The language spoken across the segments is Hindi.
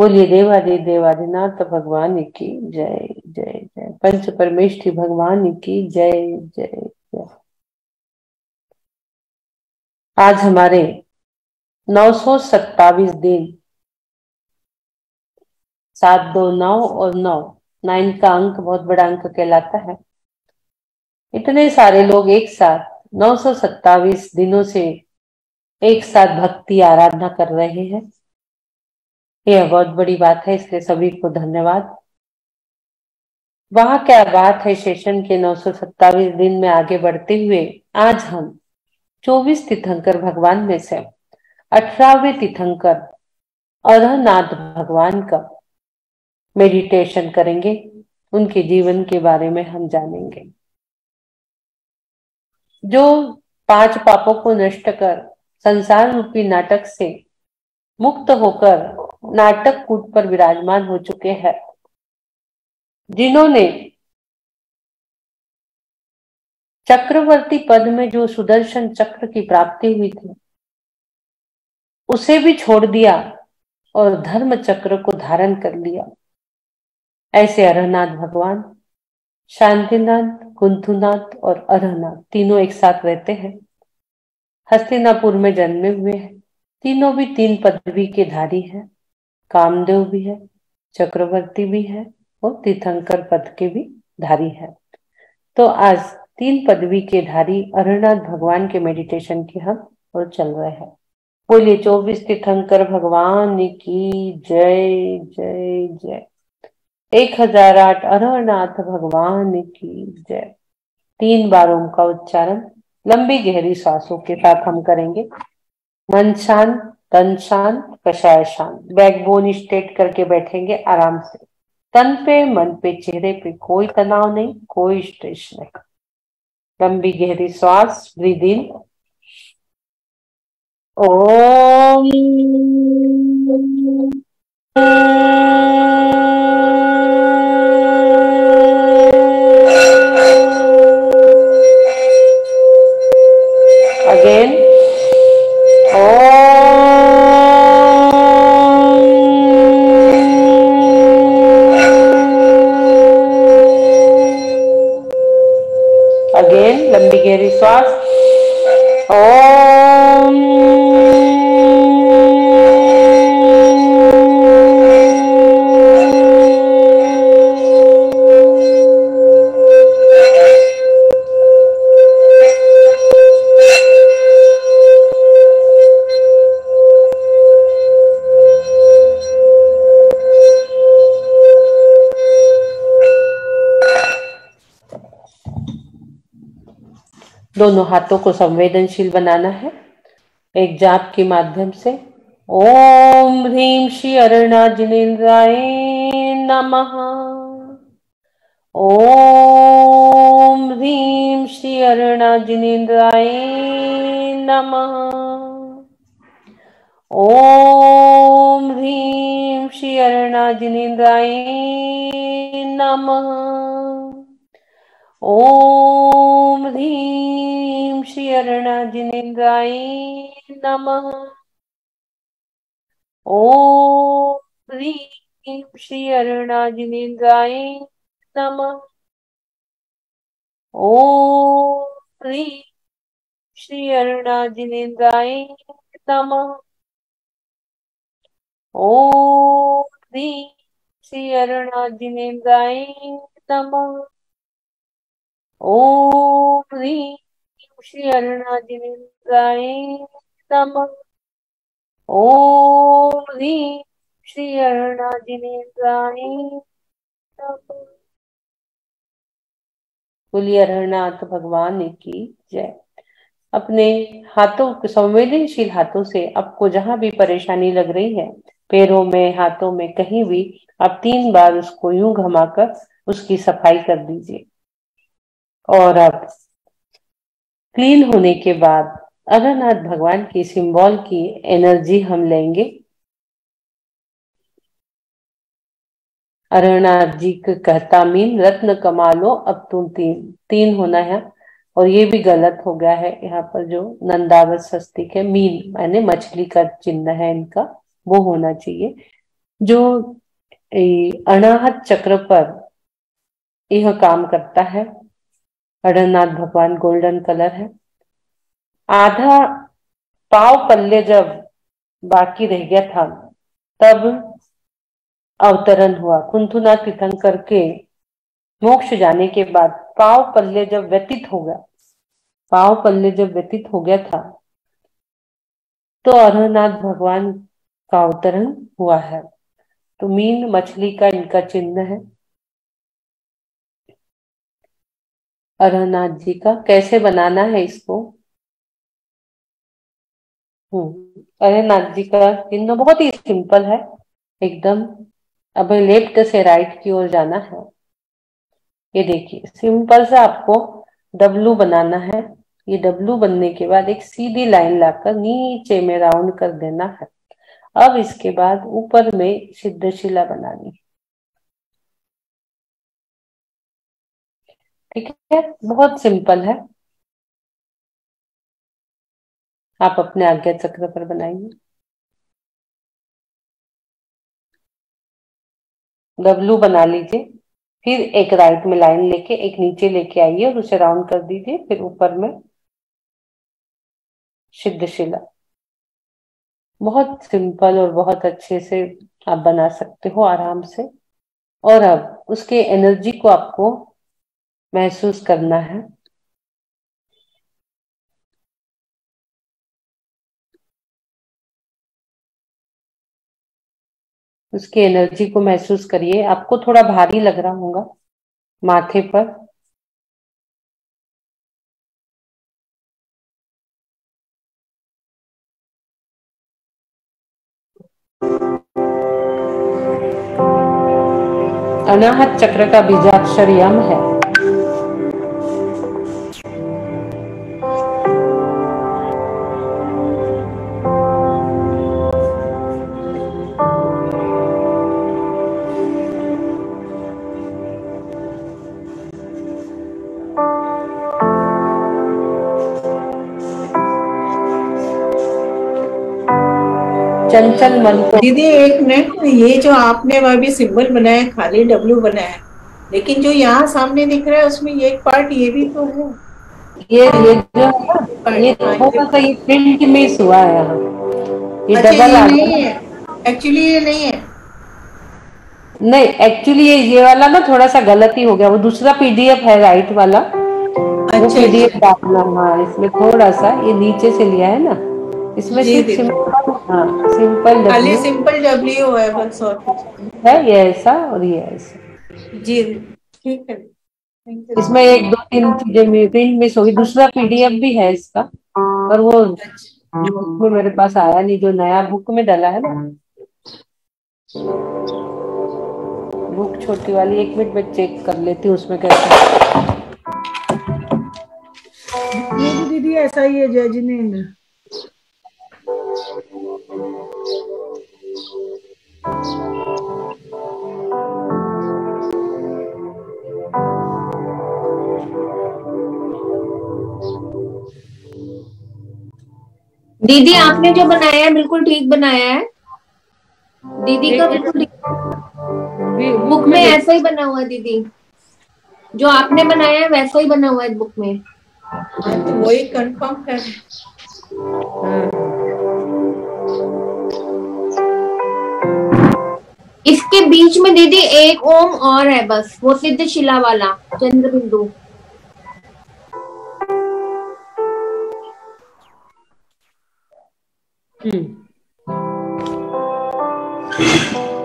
बोलिए देवादि देवादिनाथ भगवान की जय जय जय। पंच परमेष्ठी भगवान की जय जय जय। आज हमारे 927 दिन, 7 2 9 और 9 का अंक बहुत बड़ा अंक कहलाता है। इतने सारे लोग एक साथ 927 दिनों से एक साथ भक्ति आराधना कर रहे हैं, यह बहुत बड़ी बात है, इसलिए सभी को धन्यवाद। वहां क्या बात है, सेशन के 927 दिन में आगे बढ़ते हुए आज हम 24 तीर्थंकर भगवान में से 18वें तीर्थंकर अरहनाथ भगवान का मेडिटेशन करेंगे। उनके जीवन के बारे में हम जानेंगे। जो 5 पापों को नष्ट कर संसार रूपी नाटक से मुक्त होकर नाटक कूट पर विराजमान हो चुके हैं, जिन्होंने चक्रवर्ती पद में जो सुदर्शन चक्र की प्राप्ति हुई थी उसे भी छोड़ दिया और धर्म चक्र को धारण कर लिया। ऐसे अरहनाथ भगवान शांतिनाथ, कुंथुनाथ और अरहनाथ तीनों एक साथ रहते हैं। हस्तिनापुर में जन्मे हुए हैं। तीनों भी 3 पदवी के धारी हैं। कामदेव भी है, चक्रवर्ती भी है और तीर्थंकर पद के भी धारी है। तो आज 3 पदवी के धारी अरहनाथ भगवान के मेडिटेशन की हम और चल रहे हैं। बोलिए 24 तीर्थंकर भगवान की जय जय जय। 1008 अरहनाथ भगवान की जय। 3 बार ओम का उच्चारण लंबी गहरी सांसों के साथ हम करेंगे। मन शांत, तन शांत, कषाय शांत, बैकबोन स्ट्रेट करके बैठेंगे आराम से। तन पे, मन पे, चेहरे पे कोई तनाव नहीं, कोई स्ट्रेस नहीं। लंबी गहरी श्वास, breathe in. Om again again लंबी गहरी श्वास। ओम दोनों हाथों को संवेदनशील बनाना है एक जाप के माध्यम से। ओम ह्रीं श्री अरहनाथ जिनेन्द्राय नमः। ओम ह्रीं श्री अरहनाथ जिनेन्द्राय नमः। ओम ह्रीं श्री अरहनाथ जिनेन्द्राय नमः। ओम ह्रीं श्री अरहनाथ जिनेन्द्राय नमः। ओम ह्रीं श्री अरहनाथ जिनेन्द्राय नमः। ओम ह्रीं श्री अरहनाथ जिनेन्द्राय नमः। ओम ह्रीं श्री अरहनाथ जिनेन्द्राय नमः। ओम ह्रीं श्री अरहनाथ जिनेन्द्राय नमः। ओम ह्रीं श्री अरहनाथ जिनेन्द्राय नमः। बोलिए अरहनाथ भगवान की जय। अपने हाथों के संवेदनशील हाथों से आपको जहां भी परेशानी लग रही है, पैरों में, हाथों में, कहीं भी, आप 3 बार उसको यूं घुमाकर उसकी सफाई कर दीजिए। और अब क्लीन होने के बाद अरहनाथ भगवान की सिंबल की एनर्जी हम लेंगे। अरहनाथ जी को कहता मीन रत्न कमा लो अब तुम 3 होना है। और ये भी गलत हो गया है, यहाँ पर जो नंदावत स्वस्तिक है, मीन माने मछली का चिन्ह है इनका, वो होना चाहिए। जो अनाहत चक्र पर यह काम करता है। अढ़नाथ भगवान गोल्डन कलर है। आधा पाव पल्ले जब बाकी रह गया था तब अवतरण हुआ। कुंथुना तीर्थंकर के मोक्ष जाने के बाद पाव पल्ले जब व्यतीत हो गया था तो अरहनाथ भगवान का अवतरण हुआ है। तो मीन मछली का इनका चिन्ह है। अरहनाथ जी का कैसे बनाना है इसको। अरहनाथ जी का चिन्ह बहुत ही सिंपल है एकदम। अब लेफ्ट से राइट की ओर जाना है। ये देखिए सिंपल सा आपको डब्लू बनाना है। ये डब्लू बनने के बाद एक सीधी लाइन लाकर नीचे में राउंड कर देना है। अब इसके बाद ऊपर में सिद्धशिला बनानी है। ठीक है, बहुत सिंपल है। आप अपने आज्ञा चक्र पर बनाइए। डब्लू बना लीजिए, फिर एक राइट में लाइन लेके एक नीचे लेके आइए और उसे राउंड कर दीजिए। फिर ऊपर में सिद्धशिला। बहुत सिंपल और बहुत अच्छे से आप बना सकते हो आराम से। और अब उसके एनर्जी को आपको महसूस करना है। उसकी एनर्जी को महसूस करिए। आपको थोड़ा भारी लग रहा होगा माथे पर। अनाहत चक्र का बीजाक्षर यम है। चंचल मन को। दीदी एक मिनट, ये जो आपने अभी सिंबल बनाया खाली डब्ल्यू बनाया, लेकिन जो यहाँ सामने दिख रहा है उसमें ये एक पार्ट ये भी तो है। ये जो ये थोड़ा सा ये प्रिंट मिस हुआ है यहाँ। ये अच्छा, डबल ये आ नहीं है एक्चुअली, ये नहीं है। नहीं एक्चुअली ये वाला ना थोड़ा सा गलत ही हो गया। वो दूसरा पीडीएफ है राइट वाला। वो पीडीएफ डालना। हाँ, इसमें थोड़ा सा ये नीचे से लिया है ना। इसमें सिर्फ सिंपल, हाँ सिंपल खाली डब्ल्यू सिंपल डब्ल्यू है बस, और कुछ है। ये ऐसा और ये ऐसा। जी ठीक है। इसमें एक दो तीन चीजें प्रिंट मिस होगी। दूसरा पीडीएफ भी है इसका, पर वो जो बुक में मेरे पास आया नहीं, जो नया बुक में डाला है ना। बुक छोटी वाली, एक मिनट में चेक कर लेती हूँ उसमें कैसा। ये भी दीदी ऐसा ही है जय जिनेंद्र। दीदी आपने जो बनाया है बिल्कुल ठीक बनाया है। दीदी का बिल्कुल बुक में ऐसा ही बना हुआ है दीदी। जो आपने बनाया है वैसा ही बना हुआ है बुक में। तो वही कंफर्म कर। इसके बीच में दीदी एक ओम और है बस, वो सिद्धशिला वाला चंद्र बिंदु।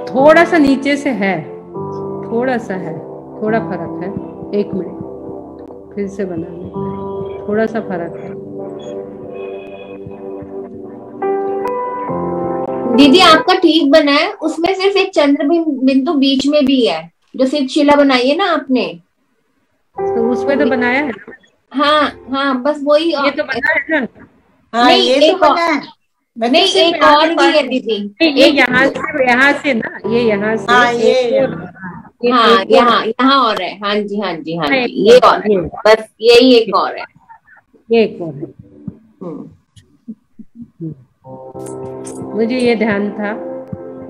थोड़ा सा नीचे से है, थोड़ा सा है, थोड़ा फर्क है। एक मिनट फिर से बनाने का थोड़ा सा फर्क है। दीदी आपका ठीक बना है, उसमें सिर्फ एक चंद्र बिंदु बीच में भी है जो सिद्धशिला बनाई है ना आपने। तो उसमें तो बनाया है। हाँ हाँ बस वही। ये तो बना है ना। हाँ, नहीं ये एक तो बना है। नहीं एक और भी है दीदी। ये यहाँ से ना, ये यहाँ से। हाँ ये हाँ यहाँ और है। हाँ जी हाँ जी हाँ जी, ये और है बस, यही एक और है। ये एक और है। मुझे ये ध्यान था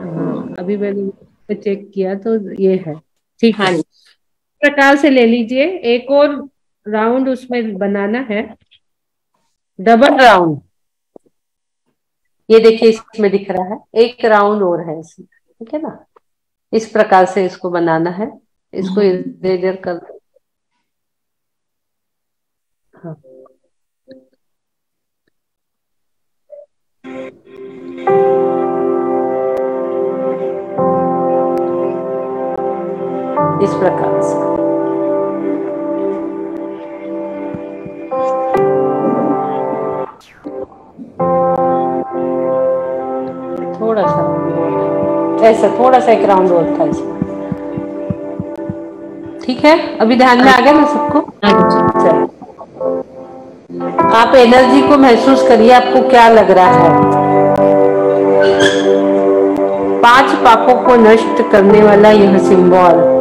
हाँ, अभी मैंने चेक किया तो ये है, ठीक हाँ है। जी। इस प्रकार से ले लीजिए, एक और राउंड उसमें बनाना है, डबल राउंड। ये देखिए इसमें दिख रहा है, एक राउंड और है इसमें, ठीक है ना। इस प्रकार से इसको बनाना है, इसको इरेजर कर दो। हाँ, इस प्रकार से थोड़ा सा राउंड, ऐसा थोड़ा सा एक राउंड और था इसमें, ठीक है। अभी ध्यान में आ गया ना सबको? चलो, आप एनर्जी को महसूस करिए, आपको क्या लग रहा है। 5 पापों को नष्ट करने वाला यह सिंबल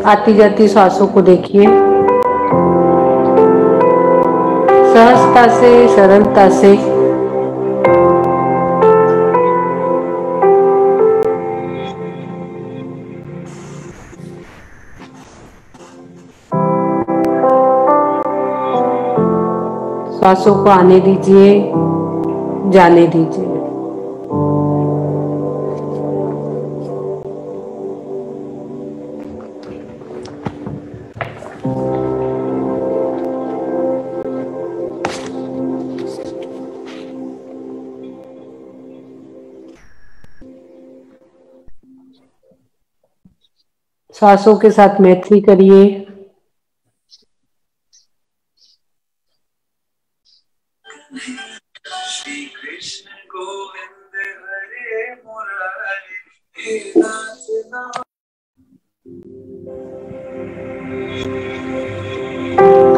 आती जाती सांसों को देखिए, सहजता से, सरलता से। सांसों को आने दीजिए, जाने दीजिए। सांसों के साथ मैत्री करिए। श्री कृष्ण गोविंद हरे मुरारी हे नाथ।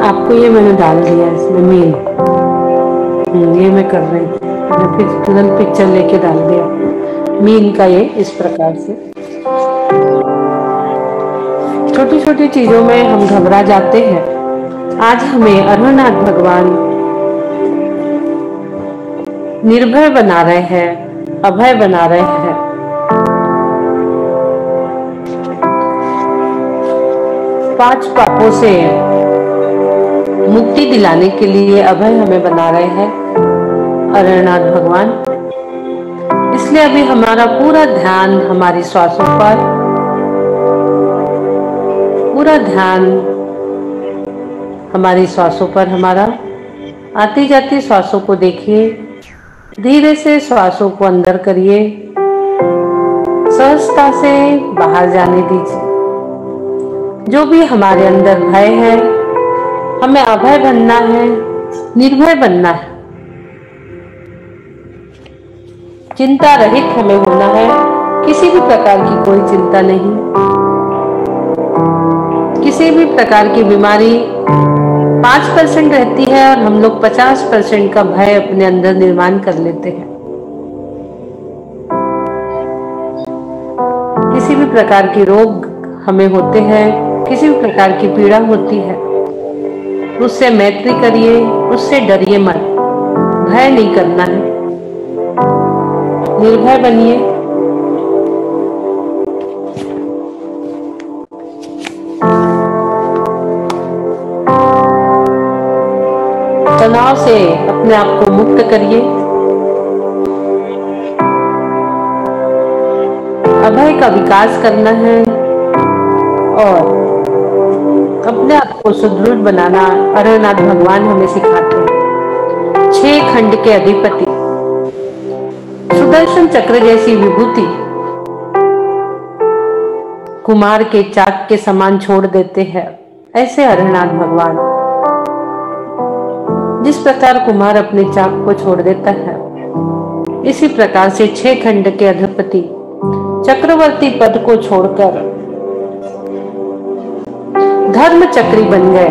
आपको ये मैंने डाल दिया इसमें मील, ये मैं कर रही थी, मैंने फिर तुरंत पिक्चर लेके डाल दिया मील का। ये इस प्रकार से छोटी छोटी चीजों में हम घबरा जाते हैं। आज हमें अरुणनाथ भगवान निर्भय बना रहे हैं, अभय बना रहे हैं। पांच पापों से मुक्ति दिलाने के लिए अभय हमें बना रहे हैं अरुणनाथ भगवान। इसलिए अभी हमारा पूरा ध्यान हमारी श्वासों पर, पूरा ध्यान हमारी श्वासों पर हमारा। आती जाती श्वासों को देखिए, धीरे से श्वासों को अंदर करिए, सहजता से बाहर जाने दीजिए। जो भी हमारे अंदर भय है, हमें अभय बनना है, निर्भय बनना है, चिंता रहित हमें होना है, किसी भी प्रकार की कोई चिंता नहीं। किसी भी प्रकार की बीमारी 5% रहती है और हम लोग 50% का भय अपने अंदर निर्माण कर लेते हैं। किसी भी प्रकार के रोग हमें होते हैं, किसी भी प्रकार की पीड़ा होती है, उससे मैत्री करिए, उससे डरिए मत, भय नहीं करना है, निर्भय बनिए। तनाव से अपने आप को मुक्त करिए, अभय का विकास करना है और अपने आप को सुदृढ़ बनाना अरहनाथ भगवान हमें सिखाते हैं। 6 खंड के अधिपति, सुदर्शन चक्र जैसी विभूति कुमार के चाक के समान छोड़ देते हैं, ऐसे अरहनाथ भगवान। जिस प्रकार कुम्हार अपने चाक को छोड़ देता है, इसी प्रकार से 6 खंड के अधिपति चक्रवर्ती पद को छोड़कर धर्म चक्री बन गए।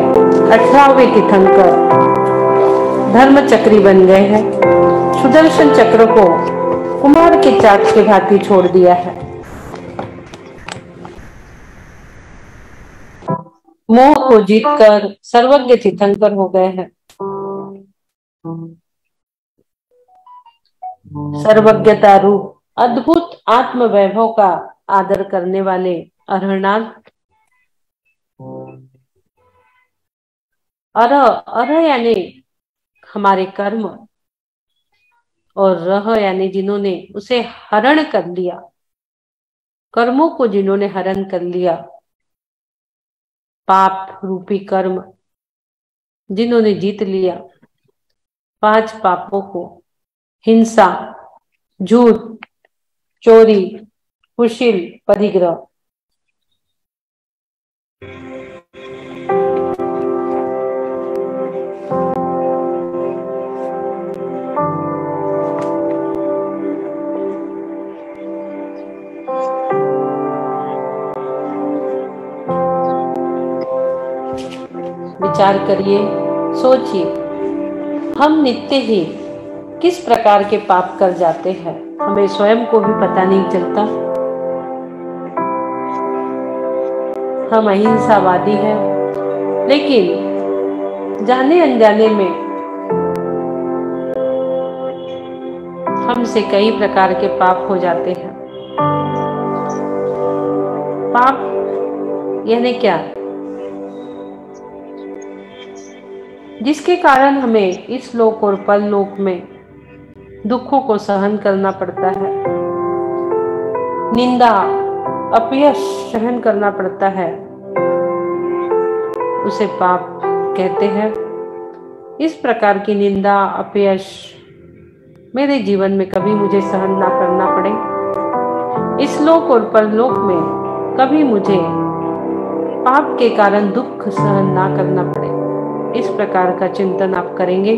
18वें तीर्थंकर धर्म चक्री बन गए हैं। सुदर्शन चक्र को कुम्हार के चाक के भांति छोड़ दिया है। मोह को जीतकर सर्वज्ञ तीर्थंकर हो गए हैं। सर्वज्ञता रूप अद्भुत आत्म वैभव का आदर करने वाले अरहनाथ, अर यानी हमारे कर्म और रह यानी जिन्होंने उसे हरण कर लिया, कर्मों को जिन्होंने हरण कर लिया, पाप रूपी कर्म जिन्होंने जीत लिया, 5 पापों को, हिंसा, झूठ, चोरी, कुशील, परिग्रह, विचार करिए, सोचिए, हम नित्य ही किस प्रकार के पाप कर जाते हैं, हमें स्वयं को भी पता नहीं चलता। हम अहिंसावादी हैं, लेकिन जाने अनजाने में हमसे कई प्रकार के पाप हो जाते हैं। पाप यानी क्या? जिसके कारण हमें इस लोक और परलोक में दुखों को सहन करना पड़ता है, निंदा, अपयश सहन करना पड़ता है, उसे पाप कहते हैं। इस प्रकार की निंदा, अपयश मेरे जीवन में कभी मुझे सहन ना करना पड़े। इस लोक और परलोक में कभी मुझे पाप के कारण दुख सहन ना करना पड़े। इस प्रकार का चिंतन आप करेंगे।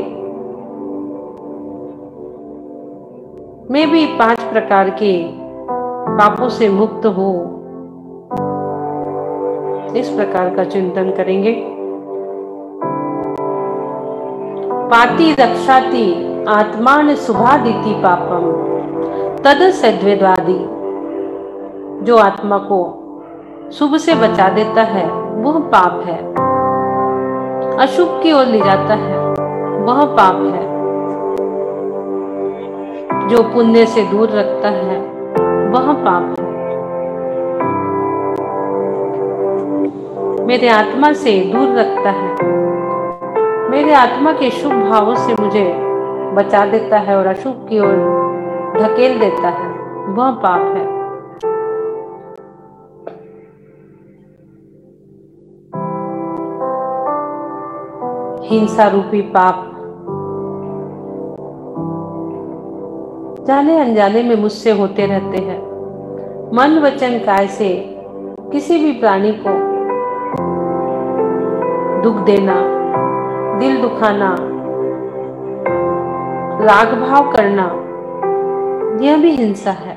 मैं भी 5 प्रकार के पापों से मुक्त हो, इस प्रकार का चिंतन करेंगे। पाति रक्षाति आत्मान शुभादिति पापम तद सद्वेदादि। जो आत्मा को शुभ से बचा देता है वह पाप है, अशुभ की ओर ले जाता है वह पाप है, जो पुण्य से दूर रखता है वह पाप है। मेरे आत्मा से दूर रखता है, मेरे आत्मा के शुभ भावों से मुझे बचा देता है और अशुभ की ओर धकेल देता है, वह पाप है। हिंसा रूपी पाप जाने अनजाने में मुझसे होते रहते हैं। मन वचन काय से किसी भी प्राणी को दुख देना, दिल दुखाना, राग भाव करना यह भी हिंसा है।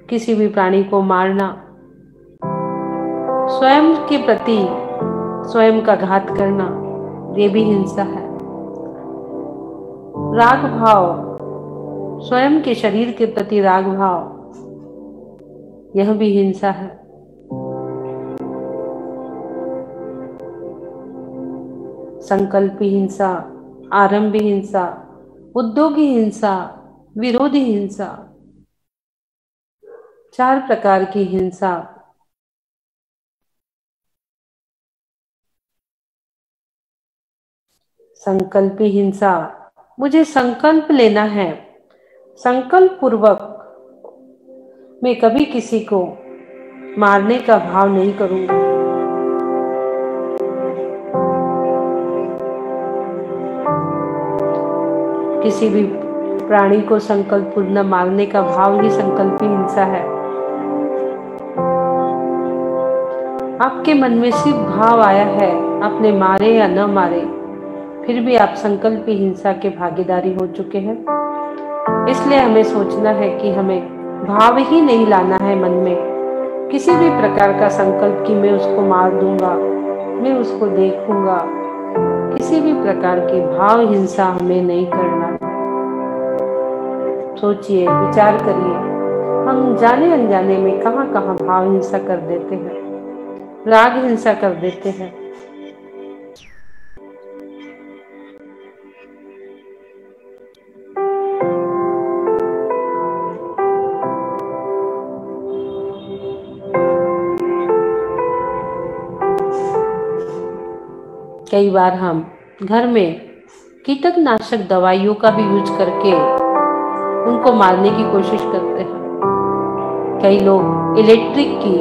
किसी भी प्राणी को मारना, स्वयं के प्रति स्वयं का घात करना, ये भी हिंसा है। राग भाव, स्वयं के शरीर के प्रति राग भाव, यह भी हिंसा है। संकल्पी हिंसा, आरंभी हिंसा, उद्योगी हिंसा, विरोधी हिंसा, 4 प्रकार की हिंसा संकल्पी हिंसा, मुझे संकल्प लेना है, संकल्प पूर्वक मैं कभी किसी को मारने का भाव नहीं करूंगा। किसी भी प्राणी को संकल्प पूर्ण मारने का भाव ही संकल्पी हिंसा है। आपके मन में सिर्फ भाव आया है, आपने मारे या न मारे, फिर भी आप संकल्पी हिंसा के भागीदारी हो चुके हैं। इसलिए हमें सोचना है कि हमें भाव ही नहीं लाना है मन में किसी भी प्रकार का संकल्प कि मैं उसको मार दूंगा, मैं उसको देखूंगा। किसी भी प्रकार की भाव हिंसा हमें नहीं करना। सोचिए, विचार करिए, हम जाने अनजाने में कहाँ कहाँ भाव हिंसा कर देते हैं, राग हिंसा कर देते हैं। कई बार हम घर में कीटनाशक दवाइयों का भी यूज करके उनको मारने की कोशिश करते हैं। कई लोग इलेक्ट्रिक की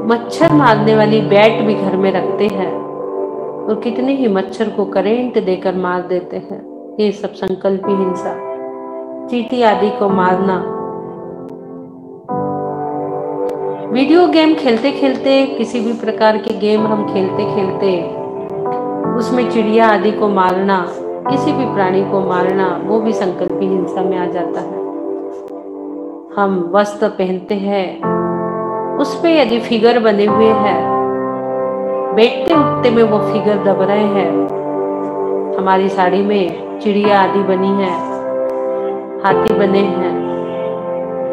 मच्छर मारने वाली बैट भी घर में रखते हैं और कितने ही मच्छर को करंट देकर मार देते हैं। ये सब संकल्पी हिंसा, चींटी आदि को मारना। वीडियो गेम खेलते खेलते, किसी भी प्रकार के गेम हम खेलते खेलते उसमें चिड़िया आदि को मारना, किसी भी प्राणी को मारना, वो भी संकल्पी हिंसा में आ जाता है। हम वस्त्र पहनते हैं, उस पे यदि फिगर बने हुए हैं, बैठते उठते में वो फिगर दब रहे हैं, हमारी साड़ी में चिड़िया आदि बनी है, हाथी बने हैं,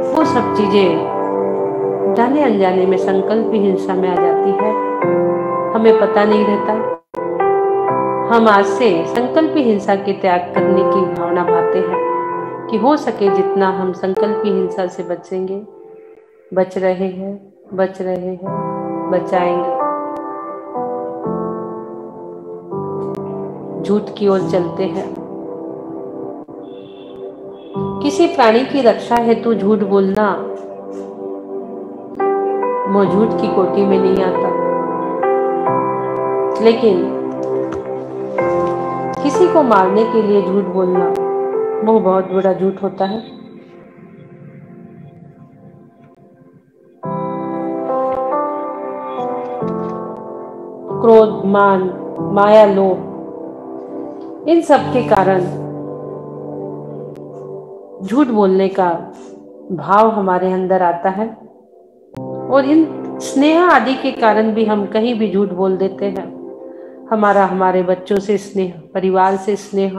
वो सब चीजें जाने अनजाने में संकल्पी हिंसा में आ जाती है। हमें पता नहीं रहता। हम आज से संकल्पी हिंसा के त्याग करने की भावना भाते हैं कि हो सके जितना हम संकल्पी हिंसा से बचेंगे। बच रहे हैं, बच रहे हैं, बचाएंगे। झूठ की ओर चलते हैं। किसी प्राणी की रक्षा हेतु झूठ बोलना वो झूठ की कोटि में नहीं आता, लेकिन किसी को मारने के लिए झूठ बोलना वो बहुत बड़ा झूठ होता है। क्रोध, मान, माया, लोभ, इन सब के कारण झूठ बोलने का भाव हमारे अंदर आता है और इन स्नेह आदि के कारण भी हम कहीं भी झूठ बोल देते हैं। हमारे बच्चों से स्नेह, परिवार से स्नेह,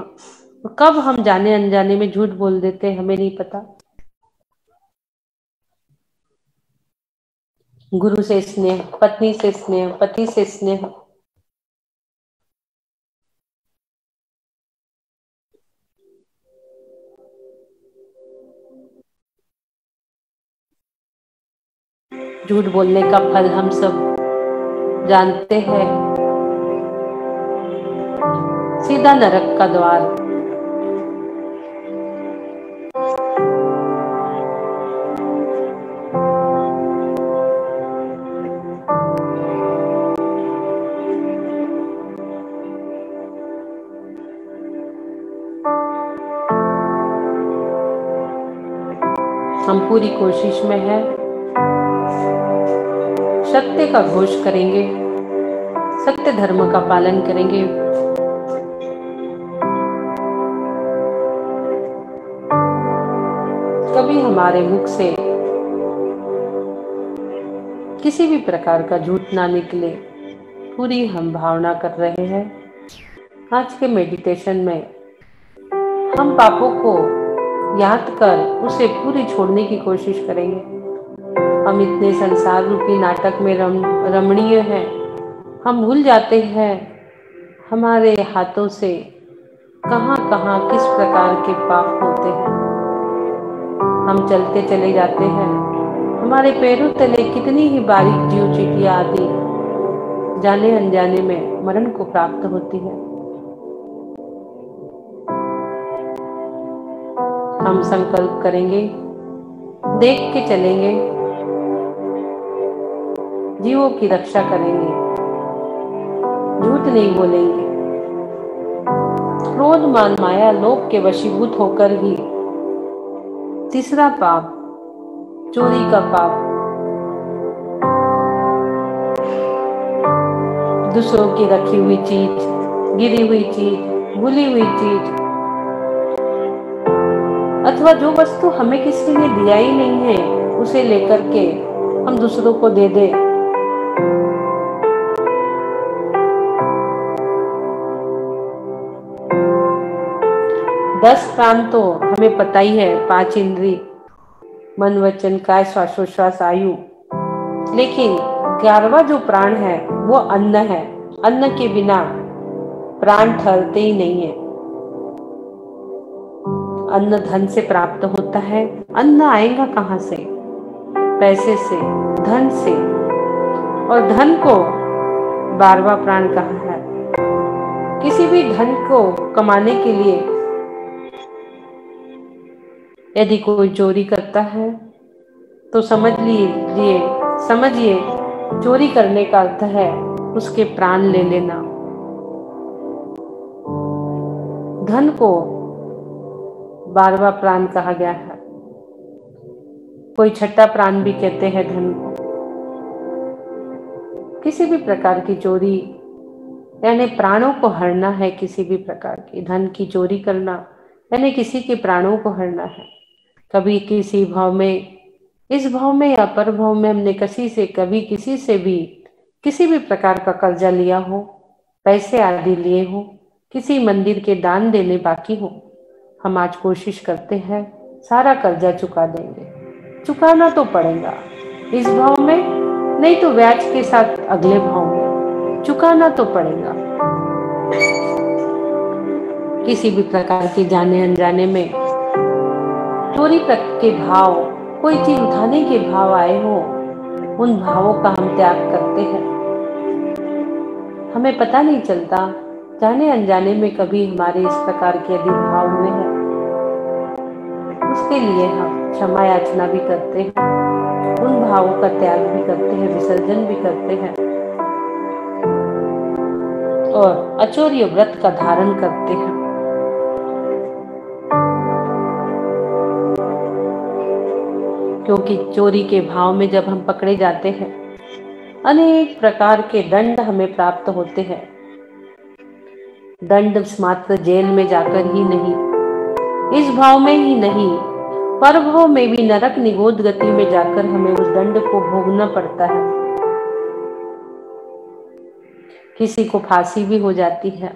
कब हम जाने अनजाने में झूठ बोल देते हैं हमें नहीं पता। गुरु से स्नेह, पत्नी से स्नेह, पति से स्नेह, झूठ बोलने का फल हम सब जानते हैं, सीधा नरक का द्वार। हम पूरी कोशिश में हैं, सत्य का घोष करेंगे, सत्य धर्म का पालन करेंगे। कभी हमारे मुख से किसी भी प्रकार का झूठ ना निकले, पूरी हम भावना कर रहे हैं। आज के मेडिटेशन में हम पापों को याद कर उसे पूरी छोड़ने की कोशिश करेंगे। हम इतने संसार रूपी नाटक में रमणीय हैं, हम भूल जाते हैं हमारे हाथों से कहाँ कहाँ किस प्रकार के पाप होते हैं। हम चलते चले जाते हैं, हमारे पैरों तले कितनी ही बारीक जीव चींटियां आदि जाने अनजाने में मरण को प्राप्त होती है। हम संकल्प करेंगे, देख के चलेंगे, जीवों की रक्षा करेंगे, झूठ नहीं बोलेंगे। क्रोध मान माया लोभ के वशीभूत होकर ही तीसरा पाप, चोरी का पाप, दूसरों की रखी हुई चीज, गिरी हुई चीज, भूली हुई चीज, अथवा जो वस्तु हमें किसी ने दिया ही नहीं है उसे लेकर के हम दूसरों को दे दे। दस प्राण तो हमें पता ही है, 5 इंद्रिय, मन वचन काय श्वासोश्वास आयु, लेकिन 11वां जो प्राण है वो अन्न है। अन्न के बिना प्राण ठहरते ही नहीं है। अन्न धन से प्राप्त होता है। अन्न आएगा कहाँ से? पैसे से, धन से। और धन को 12वां प्राण कहाँ है? किसी भी धन को कमाने के लिए यदि कोई चोरी करता है तो समझिए चोरी करने का अर्थ है उसके प्राण ले लेना। धन को 12वां प्राण कहा गया है। कोई छठा प्राण भी कहते हैं धन को। किसी भी प्रकार की चोरी यानी प्राणों को हरना है। किसी भी प्रकार की धन की चोरी करना यानी किसी के प्राणों को हरना है। कभी किसी भाव में, इस भाव में या पर भाव में हमने कभी किसी से भी किसी भी प्रकार का कर्जा लिया हो, पैसे आदि लिए हो, किसी मंदिर के दान देने बाकी हो, हम आज कोशिश करते हैं सारा कर्जा चुका देंगे। चुकाना तो पड़ेगा इस भाव में, नहीं तो ब्याज के साथ अगले भाव में चुकाना तो पड़ेगा। किसी भी प्रकार की जाने अनजाने में चोरी के भाव, कोई चीज उठाने के भाव आए हो, उन भावों का हम त्याग करते हैं। हमें पता नहीं चलता, जाने अनजाने में कभी हमारे इस प्रकार के यदि भाव हुए हैं, उसके लिए हम क्षमा याचना भी करते हैं, उन भावों का त्याग भी करते हैं, विसर्जन भी करते हैं और अचौर्य व्रत का धारण करते हैं। क्योंकि चोरी के भाव में जब हम पकड़े जाते हैं, अनेक प्रकार के दंड हमें प्राप्त होते हैं। दंड मात्र जेल में जाकर ही नहीं, इस भाव में ही नहीं, पर भाव में भी नरक निगोद गति में जाकर हमें उस दंड को भोगना पड़ता है। किसी को फांसी भी हो जाती है।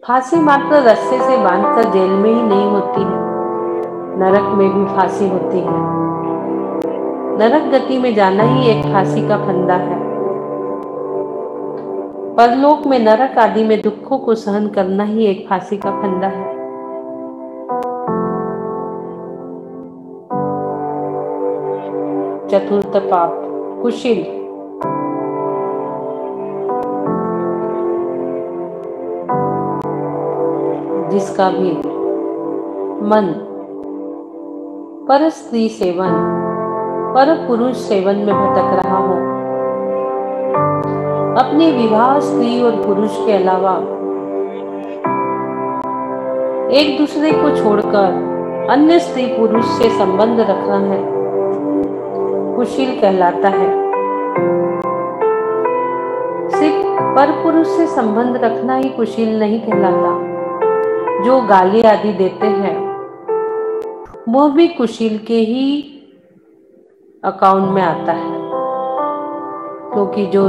फांसी मात्र रस्से से बांधकर जेल में ही नहीं होती है, नरक में भी फांसी होती है। नरक गति में जाना ही एक फांसी का फंदा है। परलोक में नरक आदि में दुखों को सहन करना ही एक फांसी का फंदा है। चतुर्थ पाप, कुशील। जिसका भी मन पर स्त्री सेवन, पर पुरुष सेवन में भटक रहा हो, अपने विवाह स्त्री और पुरुष के अलावा एक दूसरे को छोड़कर अन्य स्त्री पुरुष से संबंध रखना है, कुशील कहलाता है। सिर्फ पर पुरुष से संबंध रखना ही कुशील नहीं कहलाता। जो गाली आदि देते हैं वह भी कुशील के ही अकाउंट में आता है, क्योंकि जो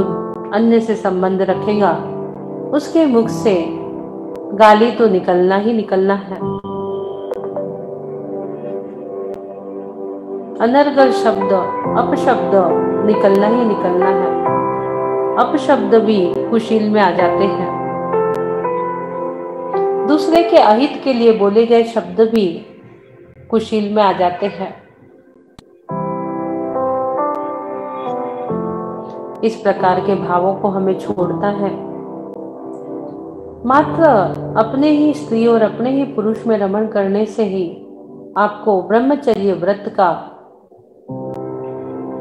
अन्य से संबंध रखेगा उसके मुख से गाली तो निकलना ही निकलना है। अनर्गल शब्द, अपशब्द निकलना ही निकलना है। अपशब्द भी कुशील में आ जाते हैं। दूसरे के अहित के लिए बोले गए शब्द भी कुशील में आ जाते हैं। इस प्रकार के भावों को हमें छोड़ना है। मात्र अपने ही स्त्री और अपने ही पुरुष में रमण करने से ही आपको ब्रह्मचर्य व्रत का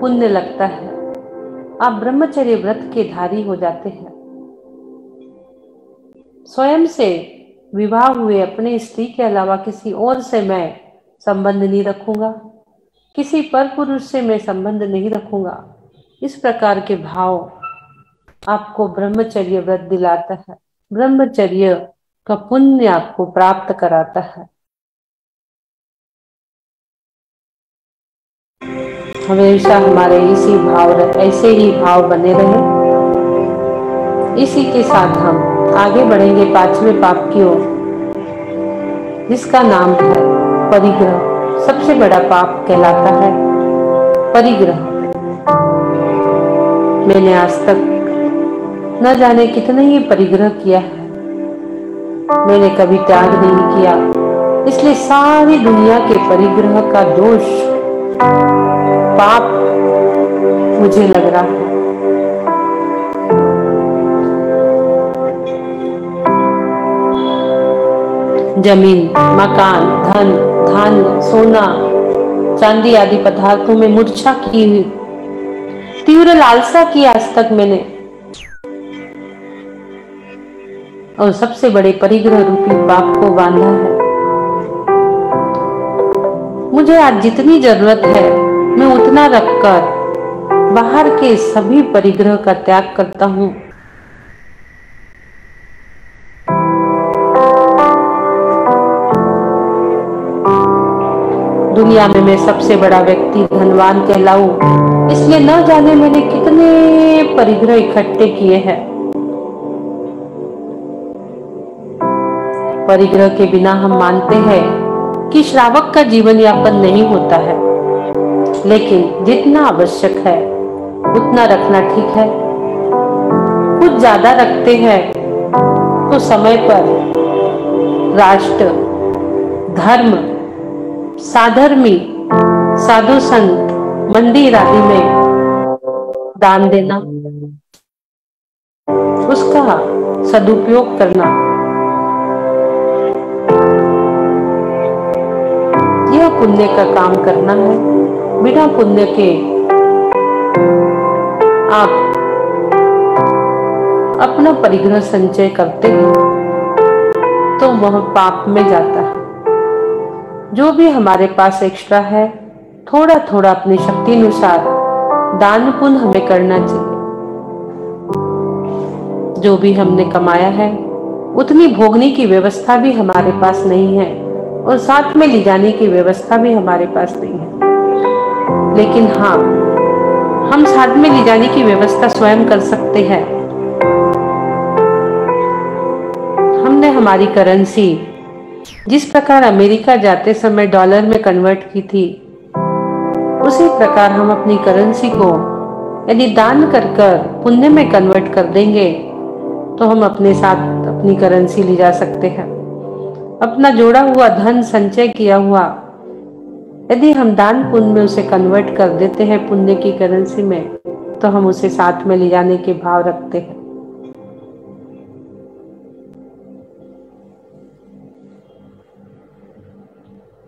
पुण्य लगता है। आप ब्रह्मचर्य व्रत के धारी हो जाते हैं। स्वयं से विवाह हुए अपने स्त्री के अलावा किसी और से मैं संबंध नहीं रखूंगा, किसी पर पुरुष से मैं संबंध नहीं रखूंगा। इस प्रकार के भाव आपको ब्रह्मचर्य व्रत दिलाता है, ब्रह्मचर्य का पुण्य आपको प्राप्त कराता है। हमेशा हमारे ऐसे ही भाव बने रहे। इसी के साथ हम आगे बढ़ेंगे 5वें पाप की ओर, जिसका नाम है परिग्रह। सबसे बड़ा पाप कहलाता है परिग्रह। मैंने आज तक न जाने कितने ही परिग्रह किया है, मैंने कभी त्याग नहीं किया। इसलिए सारी दुनिया के परिग्रह का दोष, पाप मुझे लग रहा है। जमीन, मकान, धन, धान्य, सोना, चांदी आदि पदार्थों में मूर्छा की हुई तीव्र लालसा की आज तक मैंने, और सबसे बड़े परिग्रह रूपी पाप को बांधा है। मुझे आज जितनी जरूरत है मैं उतना रखकर बाहर के सभी परिग्रह का त्याग करता हूं। दुनिया में मैं सबसे बड़ा व्यक्ति, धनवान कहलाऊं, इसलिए न जाने मैंने कितने परिग्रह इकट्ठे किए हैं। परिग्रह के बिना हम मानते हैं कि श्रावक का जीवन यापन नहीं होता है, लेकिन जितना आवश्यक है उतना रखना ठीक है। कुछ ज्यादा रखते हैं तो समय पर राष्ट्र, धर्म, साधर्मी, साधु संत, मंदिर आदि में दान देना, उसका सदुपयोग करना, यह पुण्य का काम करना है। बिना पुण्य के आप अपना परिग्रह संचय करते हैं तो वह पाप में जाता है। जो भी हमारे पास एक्स्ट्रा है, थोड़ा थोड़ा अपनी शक्ति अनुसार दान पुण्य हमें करना चाहिए। जो भी हमने कमाया है उतनी भोगने की व्यवस्था भी हमारे पास नहीं है, और साथ में ले जाने की व्यवस्था भी हमारे पास नहीं है। लेकिन हाँ, हम साथ में ले जाने की व्यवस्था स्वयं कर सकते हैं। हमने हमारी करेंसी जिस प्रकार अमेरिका जाते समय डॉलर में कन्वर्ट की थी, उसी प्रकार हम अपनी करेंसी को यदि दान कर कर पुण्य में कन्वर्ट कर देंगे तो हम अपने साथ अपनी करेंसी ले जा सकते हैं। अपना जोड़ा हुआ धन, संचय किया हुआ, यदि हम दान पुण्य में उसे कन्वर्ट कर देते हैं पुण्य की करेंसी में, तो हम उसे साथ में ले जाने के भाव रखते हैं।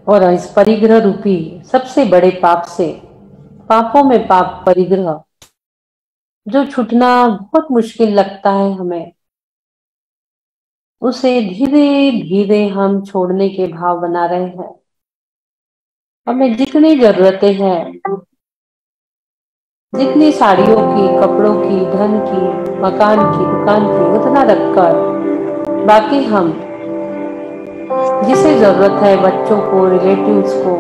और इस परिग्रह रूपी सबसे बड़े पाप से, पापों में पाप परिग्रह, जो छूटना बहुत मुश्किल लगता है हमें, उसे धीरे धीरे हम छोड़ने के भाव बना रहे हैं। हमें जितनी जरूरतें हैं, जितनी साड़ियों की, कपड़ों की, धन की, मकान की, दुकान की, उतना रखकर बाकी हम जिसे जरूरत है, बच्चों को, रिलेटिव्स को,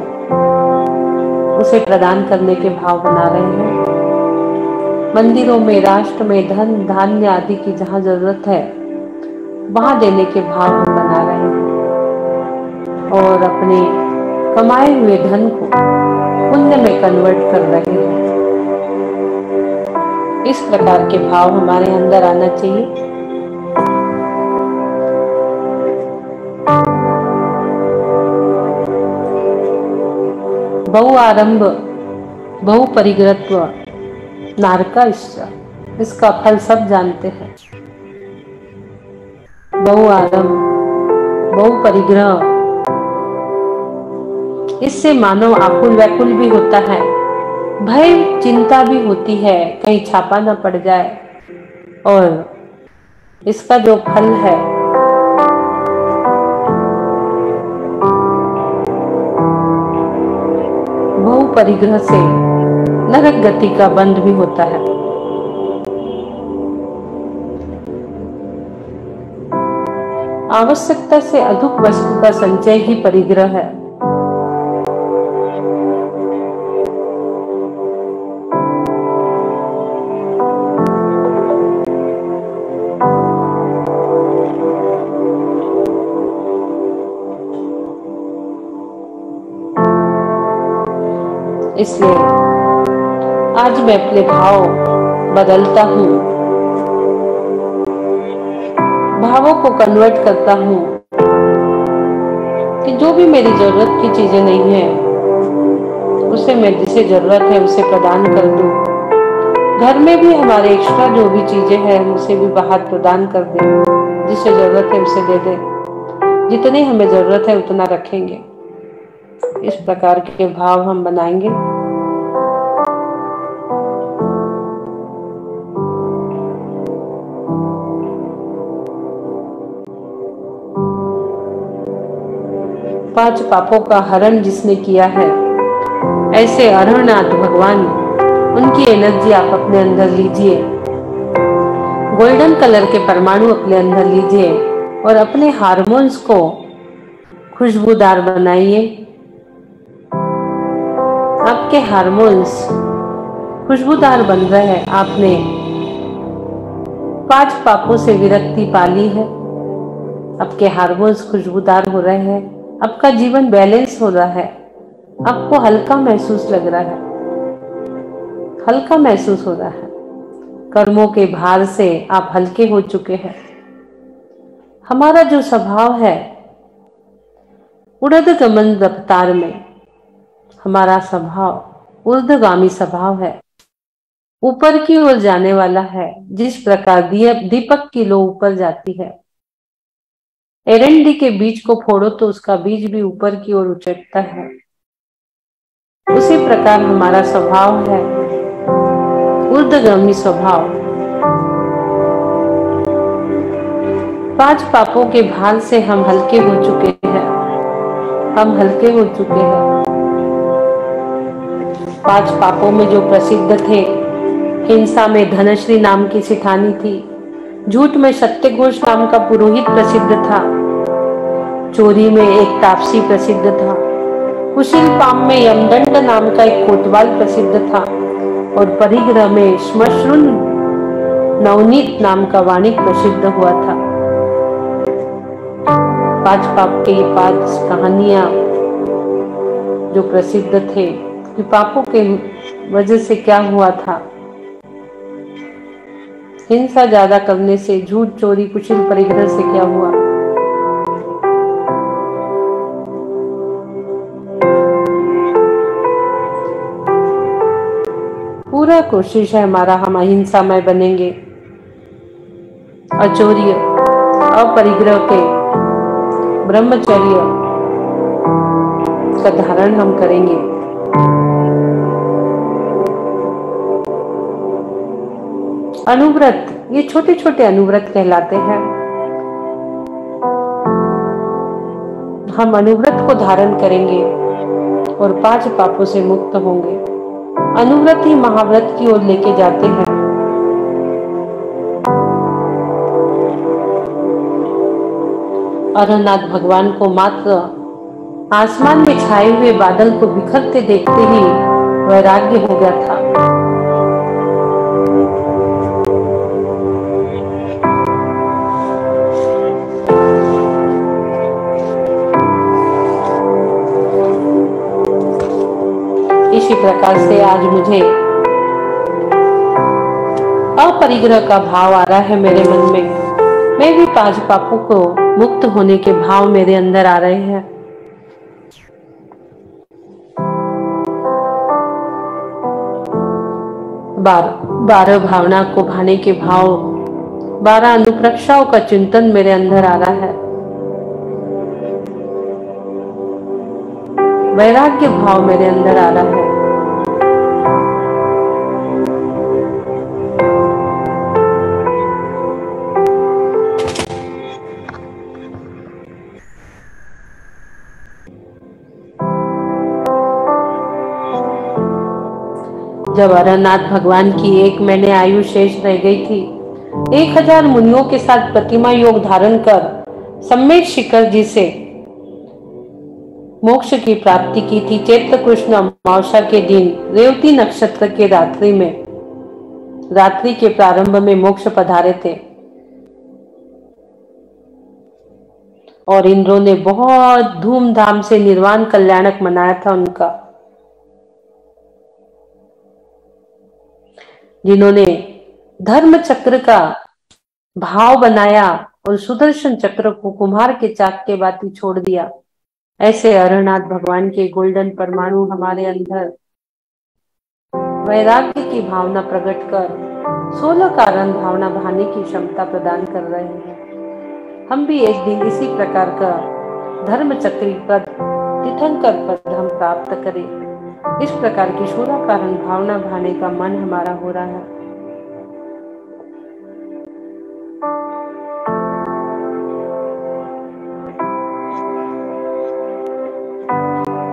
उसे प्रदान करने के भाव बना रहे हैं। मंदिरों में, राष्ट्र में धन धान्य आदि की जहाँ जरूरत है वहां देने के भाव हम बना रहे हैं और अपने कमाए हुए धन को पुण्य में कन्वर्ट कर रहे हैं। इस प्रकार के भाव हमारे अंदर आना चाहिए। बहु आरंभ बहु परिग्रहत्व नारका, इसका फल सब जानते हैं। बहु आरंभ बहु परिग्रह, इससे मानव आकुल व्याकुल भी होता है, भय चिंता भी होती है कहीं छापा न पड़ जाए, और इसका जो फल है बहु परिग्रह से नरक गति का बंध भी होता है। आवश्यकता से अधिक वस्तु का संचय ही परिग्रह है। इसलिए आज मैं अपने भाव बदलता हूँ, भावों को कन्वर्ट करता हूँ कि जो भी मेरी जरूरत की चीजें नहीं है उसे मैं जिसे जरूरत है उसे प्रदान कर दूं। घर में भी हमारे एक्स्ट्रा जो भी चीजें हैं हम उसे भी बाहर प्रदान कर दें, जिसे जरूरत है उसे दे दें, जितनी हमें जरूरत है उतना रखेंगे। इस प्रकार के भाव हम बनाएंगे। पांच पापों का हरण जिसने किया है, ऐसे अरहरनाथ भगवान, उनकी एनर्जी आप अपने अंदर लीजिए। गोल्डन कलर के परमाणु अपने अंदर लीजिए और अपने हार्मोन्स को खुशबूदार बनाइए। आपके हार्मोन्स खुशबूदार बन रहे हैं। आपने 5 पापों से विरक्ति पाली है। आपके हार्मोन्स खुशबूदार हो रहे हैं। आपका जीवन बैलेंस हो रहा है। आपको हल्का महसूस लग रहा है, हल्का महसूस हो रहा है। कर्मों के भार से आप हल्के हो चुके हैं। हमारा जो स्वभाव है ऊर्ध्वगमन रफ्तार में, हमारा स्वभाव ऊर्ध्वगामी स्वभाव है, ऊपर की ओर जाने वाला है। जिस प्रकार दीपक की लो ऊपर जाती है, एरंडी के बीज को फोड़ो तो उसका बीज भी ऊपर की ओर उचटता है। उसी प्रकार हमारा स्वभाव है, ऊर्ध्वगामी स्वभाव। 5 पापों के भार से हम हल्के हो चुके हैं। हम हल्के हो चुके हैं। 5 पापों में जो प्रसिद्ध थे, हिंसा में धनश्री नाम की सिठानी थी, झूठ में सत्यघोष नाम का पुरोहित प्रसिद्ध था, चोरी में एक तापसी प्रसिद्ध था, कुशील पाम में यमदंड नाम का एक कोतवाल प्रसिद्ध था, और परिग्रह में श्मश्रुन नवनीत नाम का वाणिक प्रसिद्ध हुआ था। 5 पाप के 5 कहानियां जो प्रसिद्ध थे कि पापों के वजह से क्या हुआ था। हिंसा ज्यादा करने से, झूठ, चोरी, कुशील परिग्रह से क्या हुआ। पूरा कोशिश है हमारा, हम अहिंसामय बनेंगे, अचौर्य, अपरिग्रह के ब्रह्मचर्य का धारण हम करेंगे। अनुव्रत, ये छोटे छोटे अनुव्रत कहलाते हैं। हम अनुव्रत को धारण करेंगे और 5 पापों से मुक्त होंगे। अनुव्रत ही महाव्रत की ओर लेके जाते हैं। अरहरनाथ भगवान को मात्र आसमान में छाए हुए बादल को बिखरते देखते ही वैराग्य हो गया था। इसी प्रकार से आज मुझे अपरिग्रह का भाव आ रहा है मेरे मन में। मैं भी पांच पापों को मुक्त होने के भाव मेरे अंदर आ रहे हैं। बारह भावना को भाने के भाव, 12 अनुप्रक्षाओं का चिंतन मेरे अंदर आ रहा है। वैराग्य भाव मेरे अंदर आ रहा है। जब अरनाथ भगवान की 1 महीने आयु शेष रह गई थी, 1000 मुनियों के साथ प्रतिमा योग धारण कर सम्यक शिखर जी से मोक्ष की प्राप्ति की थी। चैत्र कृष्ण अमावस्या के दिन रेवती नक्षत्र के रात्रि के प्रारंभ में मोक्ष पधारे थे और इंद्रों ने बहुत धूमधाम से निर्वाण कल्याणक मनाया था उनका। जिन्होंने धर्म चक्र का भाव बनाया और सुदर्शन चक्र को कुम्हार के चाक के भांति छोड़ दिया, ऐसे अरनाथ भगवान के गोल्डन परमाणु हमारे अंदर वैराग्य की भावना प्रकट कर 16 कारण भावना भाने की क्षमता प्रदान कर रहे हैं। हम भी एक दिन इसी प्रकार का धर्म चक्री पद, तीर्थंकर पद हम प्राप्त करें। इस प्रकार की 16 कारण भावना भाने का मन हमारा हो रहा है।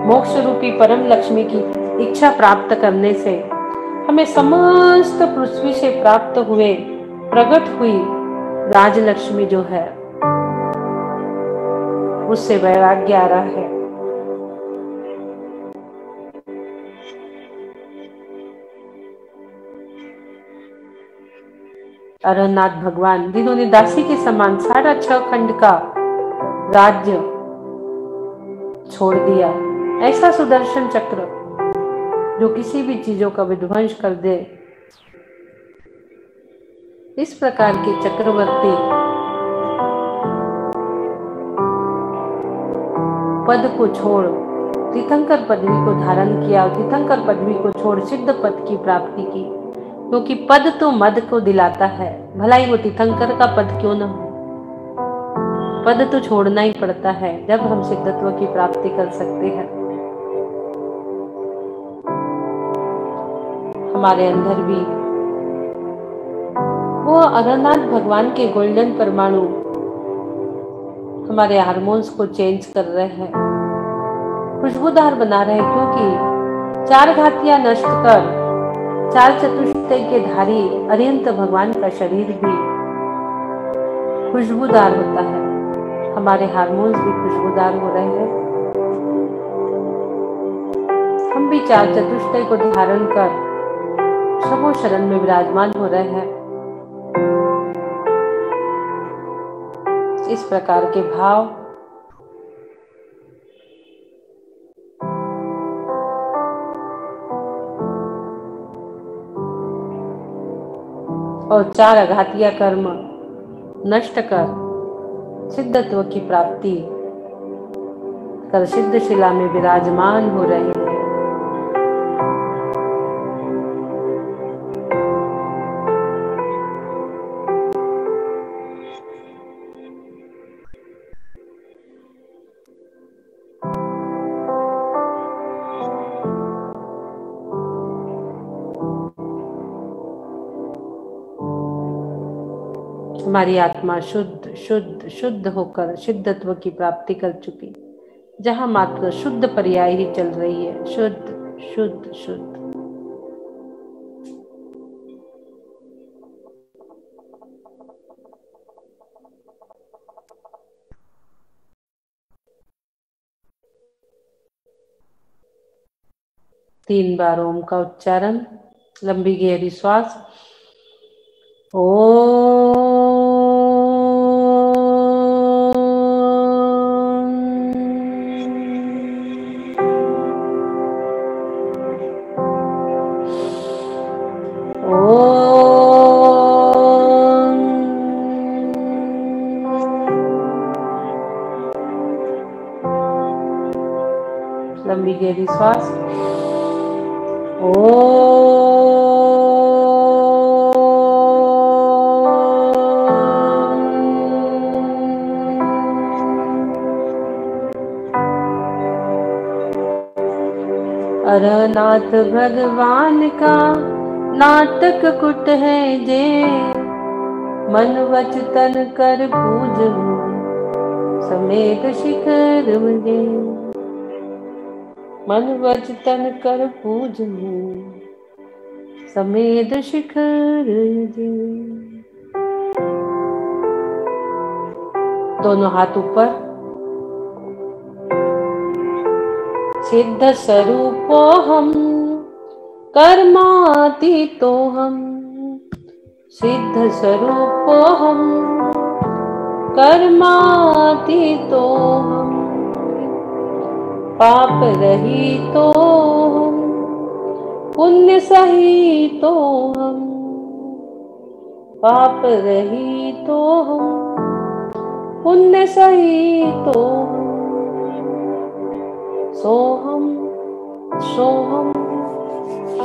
मोक्ष रूपी परम लक्ष्मी की इच्छा प्राप्त करने से हमें समस्त पृथ्वी से प्राप्त हुए प्रकट हुई राजलक्ष्मी जो है उससे वैराग्य आ रहा है। अरनाथ भगवान जिन्होंने दासी के समान 6.5 खंड का राज्य छोड़ दिया, ऐसा सुदर्शन चक्र जो किसी भी चीजों का विध्वंस कर दे, इस प्रकार के चक्रवर्ती पद को छोड़ तीर्थंकर पदवी को धारण किया। तीर्थंकर पदवी को छोड़ सिद्ध पद की प्राप्ति की, क्योंकि पद तो मद को दिलाता है, भला ही वो तीर्थंकर का पद क्यों न हो। पद तो छोड़ना ही पड़ता है जब हम सिद्धत्व की प्राप्ति कर सकते हैं। हमारे अंदर भी वो अरनाथ भगवान के गोल्डन परमाणु हमारे हार्मोन्स को चेंज कर रहे हैं, खुशबूदार बना रहे हैं, क्योंकि 4 घातियां नष्ट कर 4 चतुष्टय के धारी अरिहंत भगवान का शरीर भी खुशबूदार होता है। हमारे हार्मोन्स भी खुशबूदार हो रहे हैं। हम भी 4 चतुष्टय को धारण कर सबो शरण में विराजमान हो रहे हैं। इस प्रकार के भाव और 4 अघातीय कर्म नष्ट कर सिद्धत्व की प्राप्ति कर सिद्ध शिला में विराजमान हो रहे हैं। हमारी आत्मा शुद्ध शुद्ध शुद्ध होकर सिद्धत्व की प्राप्ति कर चुकी, जहां मात्र शुद्ध पर्याय ही चल रही है। शुद्ध शुद्ध शुद्ध। 3 बार ओम का उच्चारण, लंबी गहरी श्वास। ओ लंबी गहरी श्वास। अरनाथ भगवान का नाटक कुट है जे, मन वच तन कर पूजहूं समेत शिखर मुझे। मन वच तन कर पूजहूं समेत शिखर मुझे। दोनों हाथ ऊपर। सिद्ध स्वरूपो हम कर्मातीतो हम, सिद्ध स्वरूपो हम कर्मातीतो हम, पाप रहितो हम पुण्य सहितो हम, पाप रहितो हम पुण्य सहितो हम। सोहम सोहम